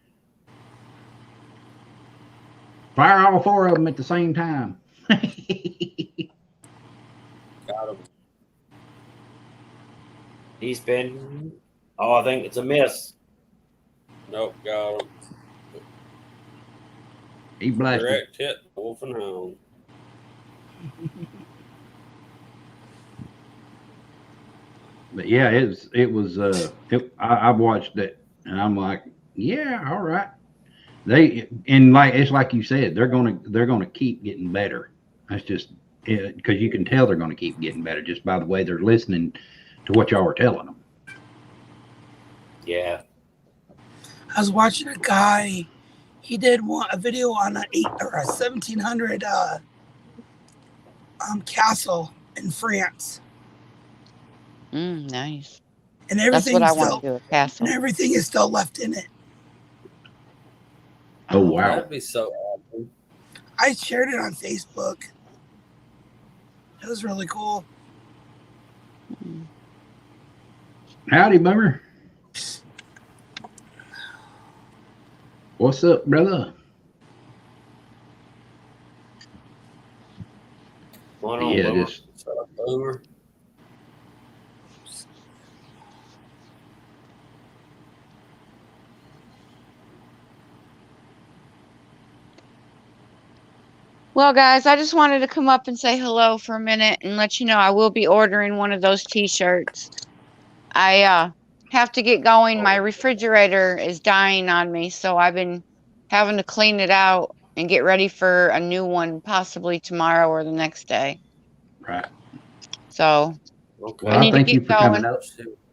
Fire all 4 of them at the same time. Got him. He's been. Oh, I think it's a miss. Nope, got him. He blasted. Direct hit. Wolf and Hound. But yeah, it was I watched it and I'm like, yeah, all right. It's like you said, they're gonna keep getting better. That's just because you can tell they're gonna keep getting better just by the way they're listening to what y'all are telling them. Yeah. I was watching a guy. He did a video on a 1700 castle in France, Nice. and That's everything what I still, want to do at Castle. and everything is still left in it. Oh wow. That'd be so awesome. I shared it on Facebook. It was really cool. Howdy, Bummer. What's up, brother? Going on, Yeah, Boomer? just Shut up, Boomer. Well, guys, I just wanted to come up and say hello for a minute and let you know I will be ordering one of those T-shirts. I have to get going. My refrigerator is dying on me, so I've been having to clean it out and get ready for a new one, possibly tomorrow or the next day. right. So Okay. Well, I I need to thank you get for coming going. up.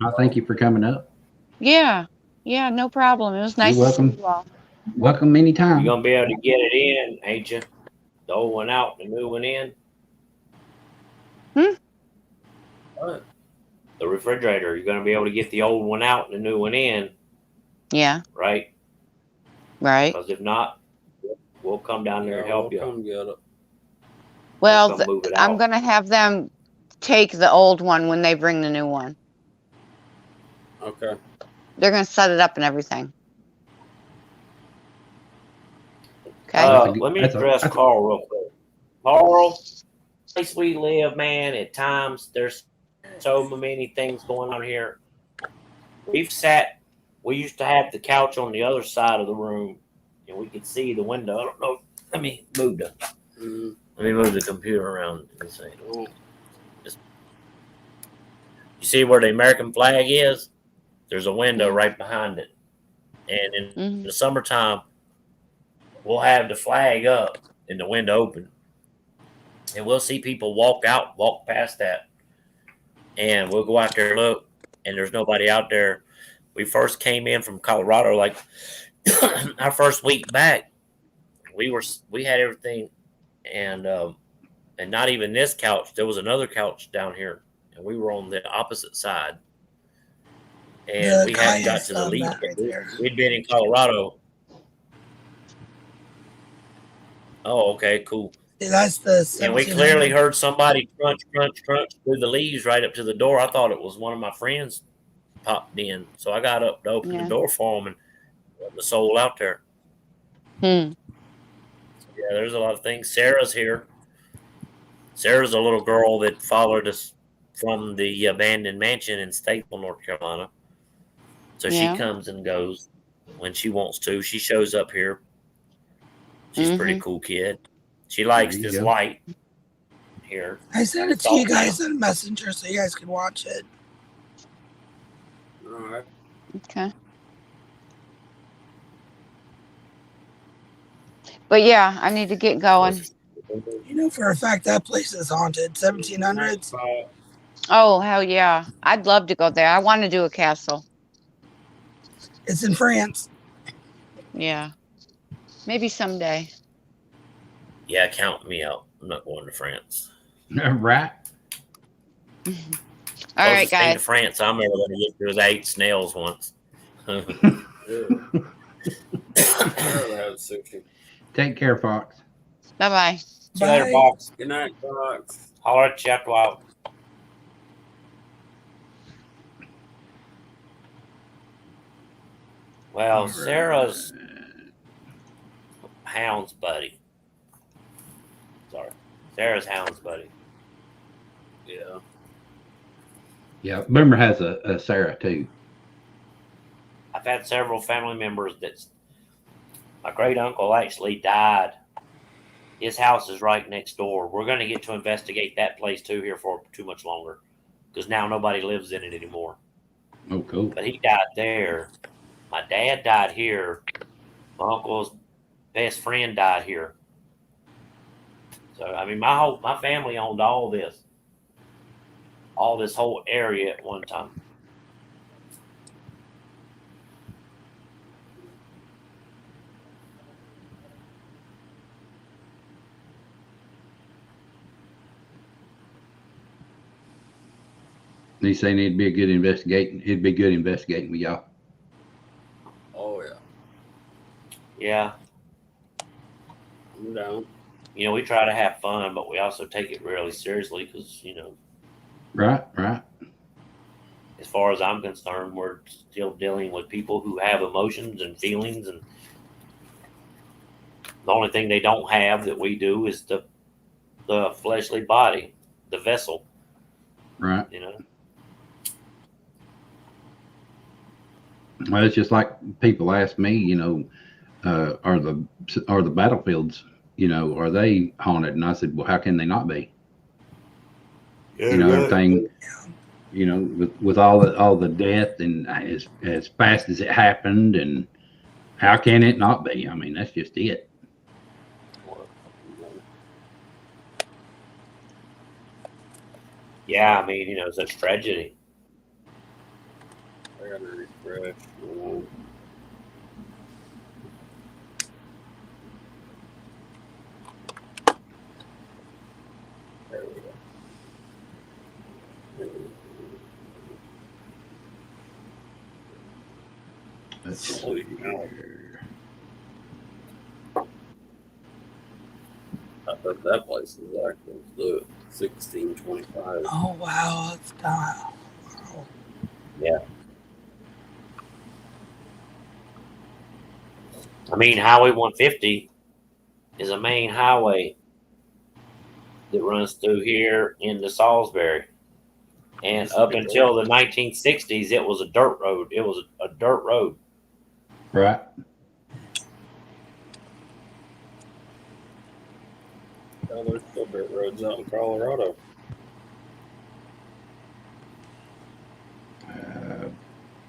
I thank you for coming up. Yeah. Yeah, no problem. It was nice You're to see welcome. you all. Welcome anytime. You're gonna be able to get it in, ain't you? The old one out, the new one in. What? The refrigerator. You're gonna be able to get the old one out and the new one in, Yeah, right? right. Because if not, we'll come down there and help we'll you. come get it. Well, come move it I'm out. going to have them take the old one when they bring the new one. Okay. They're going to set it up and everything. Okay. Let me address Carl real quick. Carl, place we live, man, at times there's so many things going on here. We used to have the couch on the other side of the room and we could see the window. I don't know. Let me move the computer around. Let me see. You see where the American flag is? There's a window right behind it. And in the summertime, we'll have the flag up and the window open. And we'll see people walk past that. And we'll go out there and look, and there's nobody out there. We first came in from Colorado, like our first week back, we had everything, and not even this couch. There was another couch down here, and we were on the opposite side. And we hadn't got to the lead. We'd been in Colorado. Oh, okay, cool. Yeah, that's the. And we clearly heard somebody crunch through the leaves right up to the door. I thought it was one of my friends popped in, so I got up to open the door for him and let the soul out there. Yeah, there's a lot of things. Sarah's here. Sarah's a little girl that followed us from the abandoned mansion in Statesville, North Carolina. So she comes and goes when she wants to. She shows up here. She's a pretty cool kid. She likes this light here. I sent it to you guys on Messenger so you guys can watch it. All right. Okay. But yeah, I need to get going. You know for a fact that place is haunted. 1700s. Oh, hell yeah. I'd love to go there. I want to do a castle. It's in France. Yeah. Maybe someday. Yeah, count me out. I'm not going to France. Right. All right, guys. To France, I remember when I was 8 snails once. Take care, Fox. Bye-bye. See you later, Fox. Good night, Fox. Holler at you after a while. Well, Sarah's Hound's buddy. Sorry. Sarah's Hound's buddy. Yeah. Yeah, Boomer has a Sarah too. I've had several family members my great uncle actually died. His house is right next door. We're going to get to investigate that place too here for too much longer because now nobody lives in it anymore. Oh, cool. But he died there. My dad died here. My uncle's best friend died here. So I mean, my family owned all this whole area at one time. He's saying it'd be good investigating with y'all. Oh yeah. Yeah. I'm down. You know, we try to have fun, but we also take it really seriously because, you know. Right. As far as I'm concerned, we're still dealing with people who have emotions and feelings, and the only thing they don't have that we do is the fleshly body, the vessel. Right. You know. Well, it's just like people ask me, you know, are the battlefields, you know, are they haunted? And I said, well, how can they not be? Yeah, you know, everything, you know, with all the death and as fast as it happened, and how can it not be? I mean, that's just it. Yeah, I mean, you know, it's a tragedy. I gotta refresh. There we go. Let's see here. I bet that place is active. Look, 1625. Oh wow, that's wow. Yeah. I mean, Highway 150 is a main highway that runs through here into Salisbury. And up until the 1960s, it was a dirt road. It was a dirt road. Right. Oh, there's still dirt roads out in Colorado.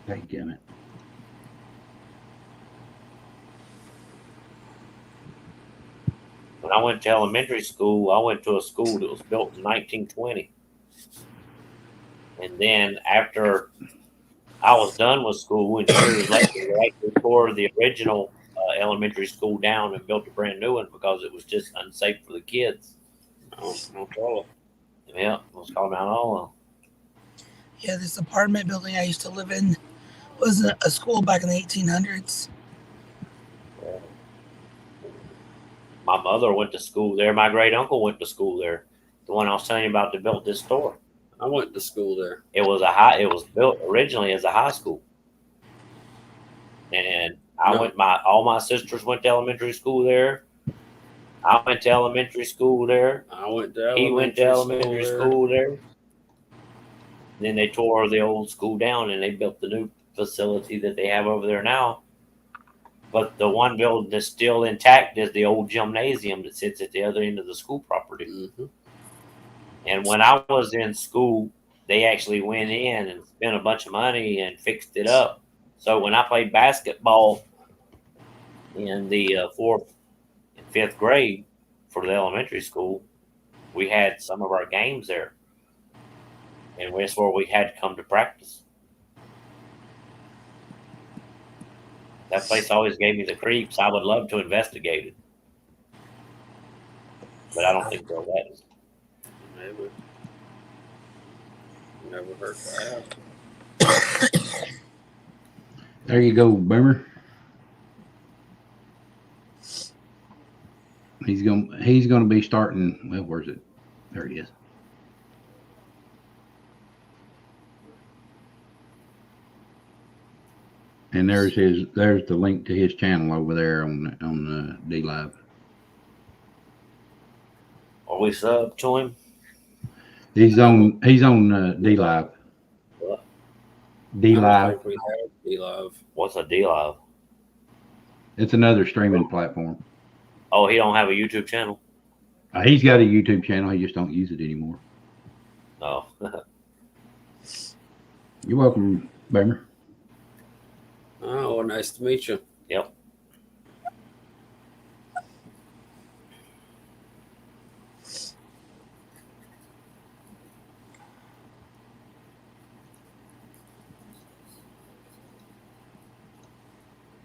Dadgummit. When I went to elementary school, I went to a school that was built in 1920. And then after I was done with school, and years later, they actually tore the original elementary school down and built a brand new one because it was just unsafe for the kids. Mount Olive. Yeah, it was called Mount Olive. Yeah, this apartment building I used to live in was a school back in the 1800s. My mother went to school there. My great uncle went to school there. The one I was telling you about that built this store. I went to school there. It was built originally as a high school. And all my sisters went to elementary school there. I went to elementary school there. He went to elementary school there. Then they tore the old school down and they built the new facility that they have over there now. But the one building that's still intact is the old gymnasium that sits at the other end of the school property. Mm-hmm. And when I was in school, they actually went in and spent a bunch of money and fixed it up. So when I played basketball in the 4th and 5th grade for the elementary school, we had some of our games there. And that's where we had to come to practice. That place always gave me the creeps. I would love to investigate it. But I don't think they'll let us. Maybe. Never heard that. There you go, Boomer. He's gonna be starting. Well, where's it? There it is. And there's the link to his channel over there on D Live. Are we sub to him? He's on D Live. What? D Live. We have D Live. What's a D Live? It's another streaming platform. Oh, he don't have a YouTube channel? He's got a YouTube channel. He just don't use it anymore. Oh. You're welcome, Boomer. Oh, well, nice to meet you. Yep.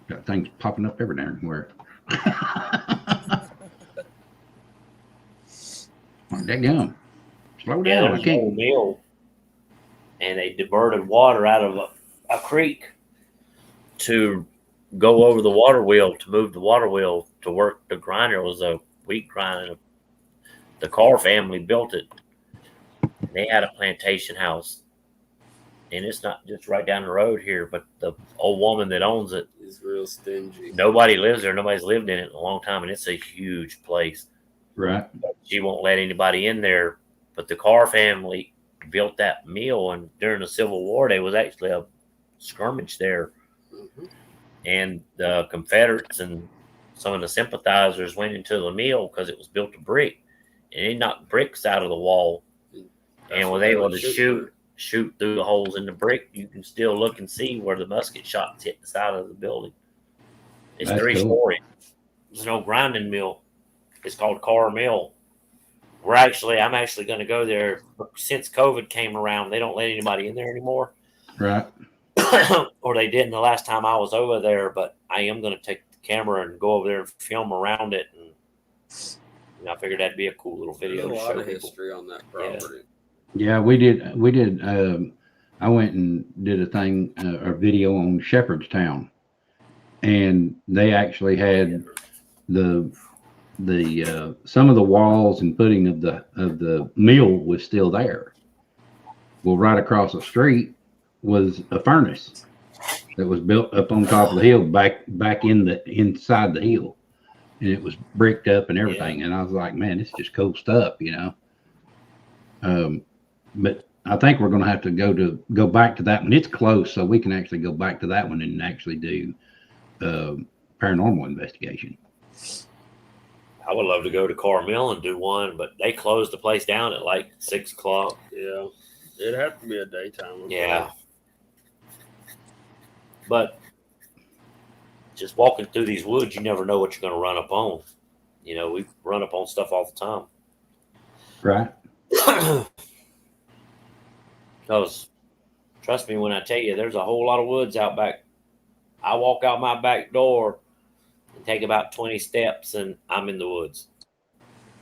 Got things popping up every now and where. That gum. Slow Yeah, down. there was an old mill, and they diverted water out of a creek to go over the water wheel, to move the water wheel to work the grinder. It was a wheat grinder. The Carr family built it. They had a plantation house, and it's not just right down the road here, but the old woman that owns it He's real stingy. nobody lives there. Nobody's lived in it in a long time, and it's a huge place. Right. She won't let anybody in there. But the Carr family built that mill, and during the Civil War, there was actually a skirmish there. Mm-hmm. And the Confederates and some of the sympathizers went into the mill because it was built of brick, and they knocked bricks out of the wall and was able to shoot through the holes in the brick. You can still look and see where the musket shots hit the side of the building. It's That's 3 cool. stories. There's no grinding mill. It's called Carr Mill. I'm actually going to go there. Since COVID came around, they don't let anybody in there anymore. Right. or they didn't the last time I was over there. But I am going to take the camera and go over there and film around it, and I figured that'd be a cool little video There's a to lot show of people. history on that property. Yeah, we did. I went and did a video on Shepherdstown, and they actually had the some of the walls and footing of the mill was still there. Well, right across the street was a furnace that was built up on top of the hill, back inside the hill, and it was bricked up and everything. Yeah. And I was like, man, it's just cool stuff, But I think we're going to have to go back to that one. It's close, so we can actually go back to that one and actually do paranormal investigation. I would love to go to Carmel and do one, but they closed the place down at like 6 o'clock. Yeah. It'd have to be a daytime. Yeah. But just walking through these woods, you never know what you're going to run up on. We run up on stuff all the time. Right. Because trust me when I tell you, there's a whole lot of woods out back. I walk out my back door and take about 20 steps, and I'm in the woods.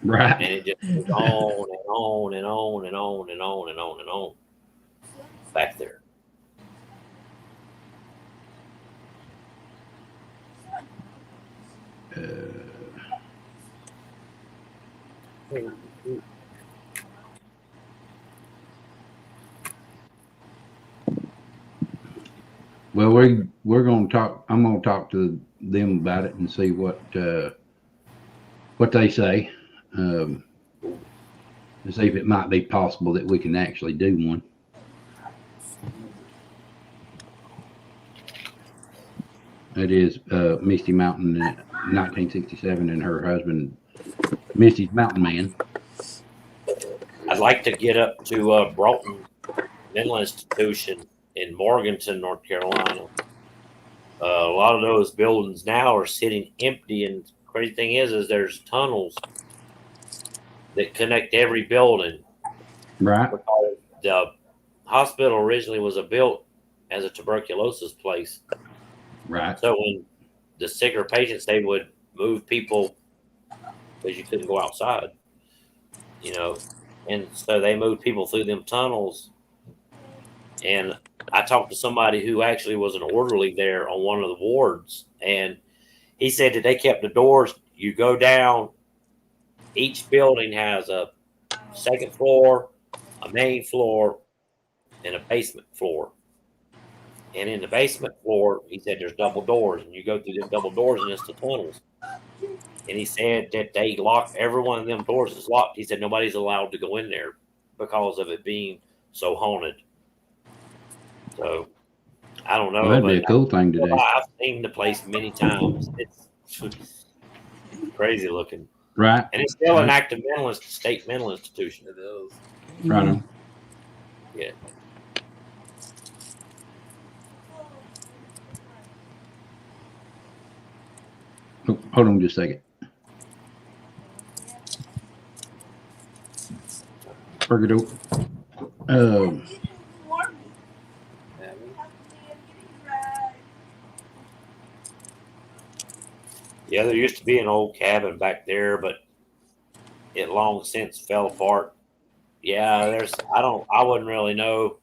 Right. And it just goes on and on and on and on and on and on and on back there. Well, we're going to talk. I'm going to talk to them about it and see what they say, to see if it might be possible that we can actually do one. It is Misty Mountain in 1967, and her husband, Misty's Mountain Man. I'd like to get up to Broughton Mental Institution in Morganton, North Carolina. A lot of those buildings now are sitting empty, and the crazy thing is there's tunnels that connect every building. Right. Because the hospital originally was built as a tuberculosis place. Right. So when the sicker patients, they would move people because you couldn't go outside, and so they moved people through them tunnels. And I talked to somebody who actually was an orderly there on one of the wards, and he said that they kept the doors. You go down, each building has a second floor, a main floor, and a basement floor. And in the basement floor, he said there's double doors, and you go through them double doors, and it's the tunnels. And he said that they lock every one of them doors is locked. He said nobody's allowed to go in there because of it being so haunted. So I don't know. Well, that'd be a cool thing to do. I've seen the place many times. It's crazy looking. Right. And it's still an active state mental institution. It is. Right on. Yeah. Oh, hold on just a second. Burger Yeah, there used to be an old cabin back there, but it long since fell apart. Yeah, I wouldn't really know.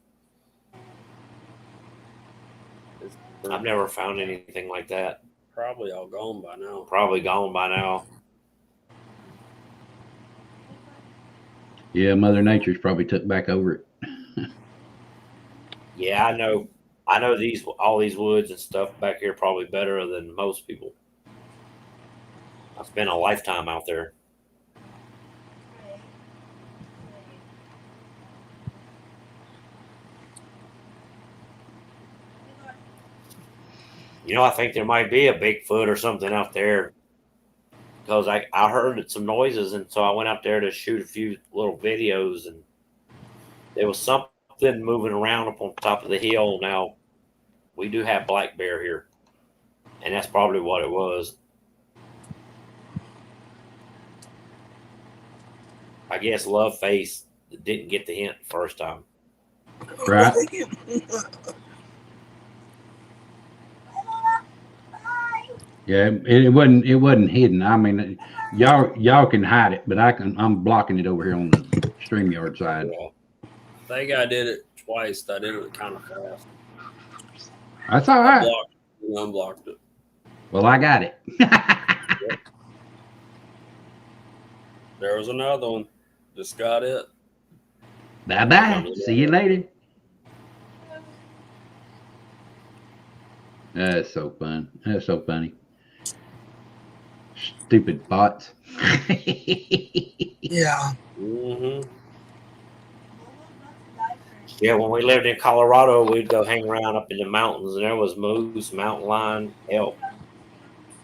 I've never found anything like that. Probably all gone by now. Probably gone by now. Yeah, Mother Nature's probably took back over it. Yeah, I know all these woods and stuff back here probably better than most people. I spent a lifetime out there. I think there might be a Bigfoot or something out there because I heard some noises, and so I went out there to shoot a few little videos, and there was something moving around up on top of the hill. Now, we do have black bear here, and that's probably what it was. I guess Loveface didn't get the hint the first time. Right. Yeah, it wasn't hidden. I mean, y'all can hide it, but I'm blocking it over here on the StreamYard side. Yeah. I think I did it twice. I did it kind of fast. That's all I right. blocked it and unblocked it. Well, I got it. There was another one. Just got it. Bye bye. See you later. That's so fun. That's so funny. Stupid bots. Yeah. Mm-hmm. Yeah, when we lived in Colorado, we'd go hang around up in the mountains, and there was moose, mountain lion, elk.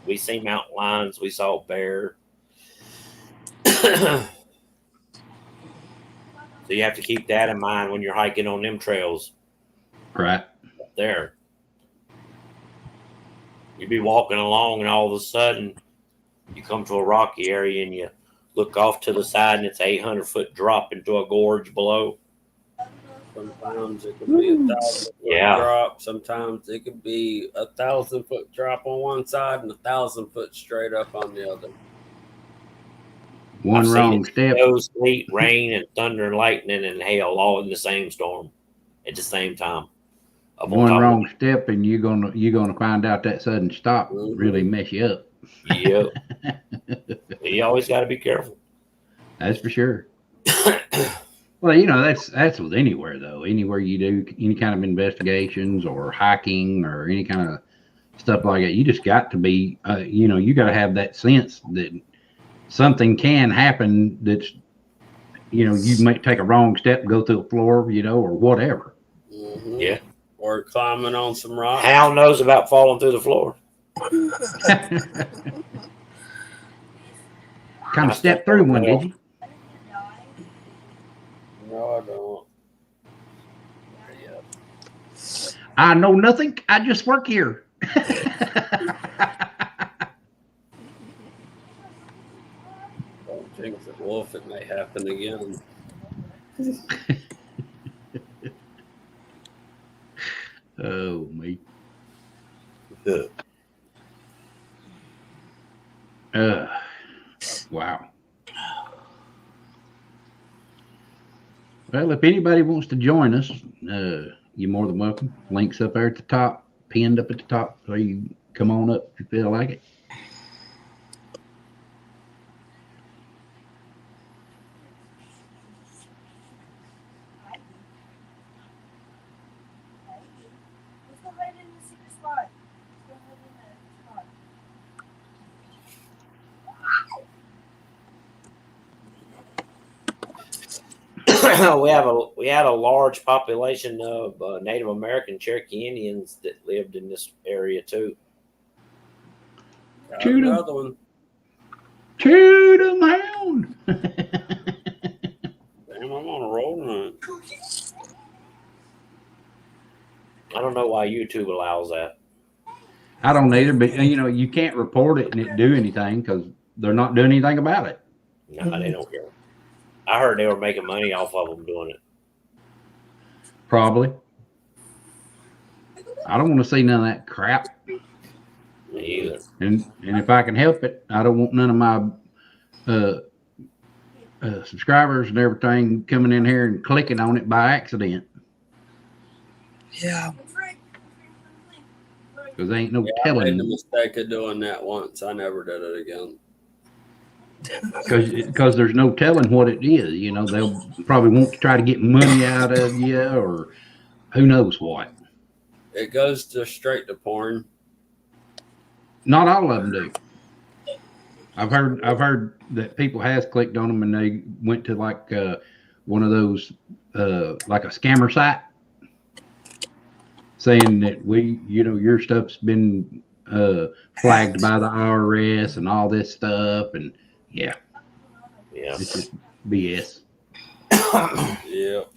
We seen mountain lions. We saw bear. So you have to keep that in mind when you're hiking on them trails Right. up there. You'd be walking along, and all of a sudden, you come to a rocky area, and you look off to the side, and it's an 800-foot drop into a gorge below. Sometimes it could be a 1,000-foot Yeah. drop. Sometimes it could be a 1,000-foot drop on one side and 1,000-foot straight up on the other. One I've seen wrong it step. snow, sleet, rain, and thunder, and lightning, and hail all in the same storm at the same time. Up on One top of wrong step, and you're gonna find out that sudden stop really mess you up. Yep. You always got to be careful. That's for sure. Well, you know, that's with anywhere though. Anywhere you do any kind of investigations or hiking or any kind of stuff like that, you just got to be, you know, you got to have that sense that something can happen. That's, you know, you might take a wrong step, go through the floor, you know, or whatever. Mm-hmm. Yeah. Or climbing on some rocks. Hound knows about falling through the floor. Kind of step through one, did you? No, I don't. I know nothing. I just work here. Don't jinx it, Wolf. It may happen again. Oh, me. Wow. Well, if anybody wants to join us, you're more than welcome. Links up there at the top, pinned up at the top, so you come on up if you feel like it. we had a large population of Native American Cherokee Indians that lived in this area too. Got Jude 'em. another one. Shoot 'em, Hound. Damn, I'm on a roll now. I don't know why YouTube allows that. I don't either, but you know, you can't report it and it do anything because they're not doing anything about it. No, they don't care. I heard they were making money off of them doing it. Probably. I don't want to see none of that crap. Me either. And if I can help it, I don't want none of my subscribers and everything coming in here and clicking on it by accident. Yeah. Because there ain't no I made telling. the mistake of doing that once. I never did it again. Because there's no telling what it is. You know, they'll probably want to try to get money out of you or who knows what. It goes straight to porn. Not all of them do. I've heard that people has clicked on them and they went to like one of those like a scammer site saying that your stuff's been flagged by the IRS and all this stuff, and yeah, it's just BS. Yep.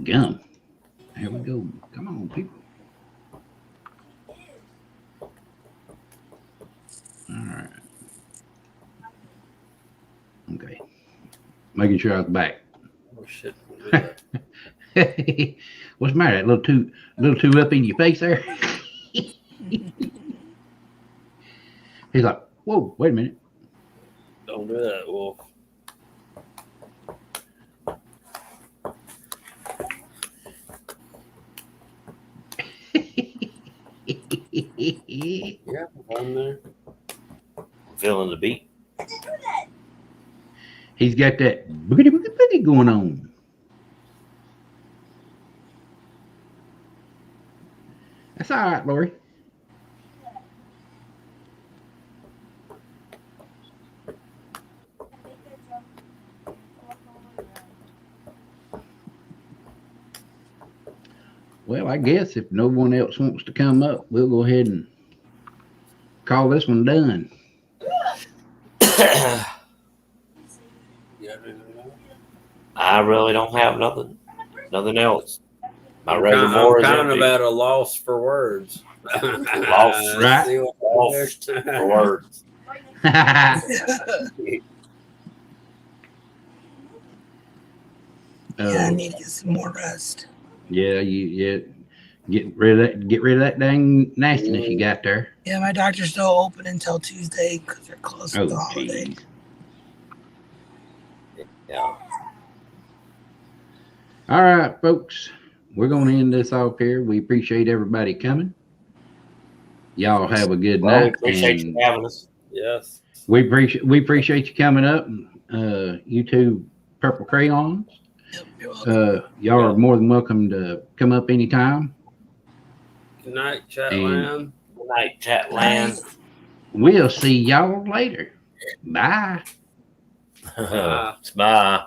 gum. There we go. Come on, people. All right. Okay. Making sure I was back. Oh shit. What's the matter? A little too up in your face there? He's like, whoa, wait a minute. Don't do that, Wolf. Yeah, fun there. Feeling the beat. He's got that boogity boogie boogie going on. That's all right, Lori. Well, I guess if no one else wants to come up, we'll go ahead and call this one done. I really don't have nothing else. My I'm reservoir is kind of empty. at a loss for words. Lost, right? See what Lost for words. Yeah, I need to get some more rest. Yeah, get rid of that dang nastiness you got there. Yeah, my doctor's still open until Tuesday because they're closed for the holiday. Geez. Yeah. All right, folks, we're gonna end this off here. We appreciate everybody coming. Y'all have a good Well, we night. appreciate and you having us. Yes. we appreciate you coming up. You two purple crayons. Yep, you're welcome. Y'all are more than welcome to come up anytime. Good night, chat And- land. Good night, chat land. We'll see y'all later. Bye. Bye.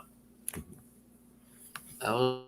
That was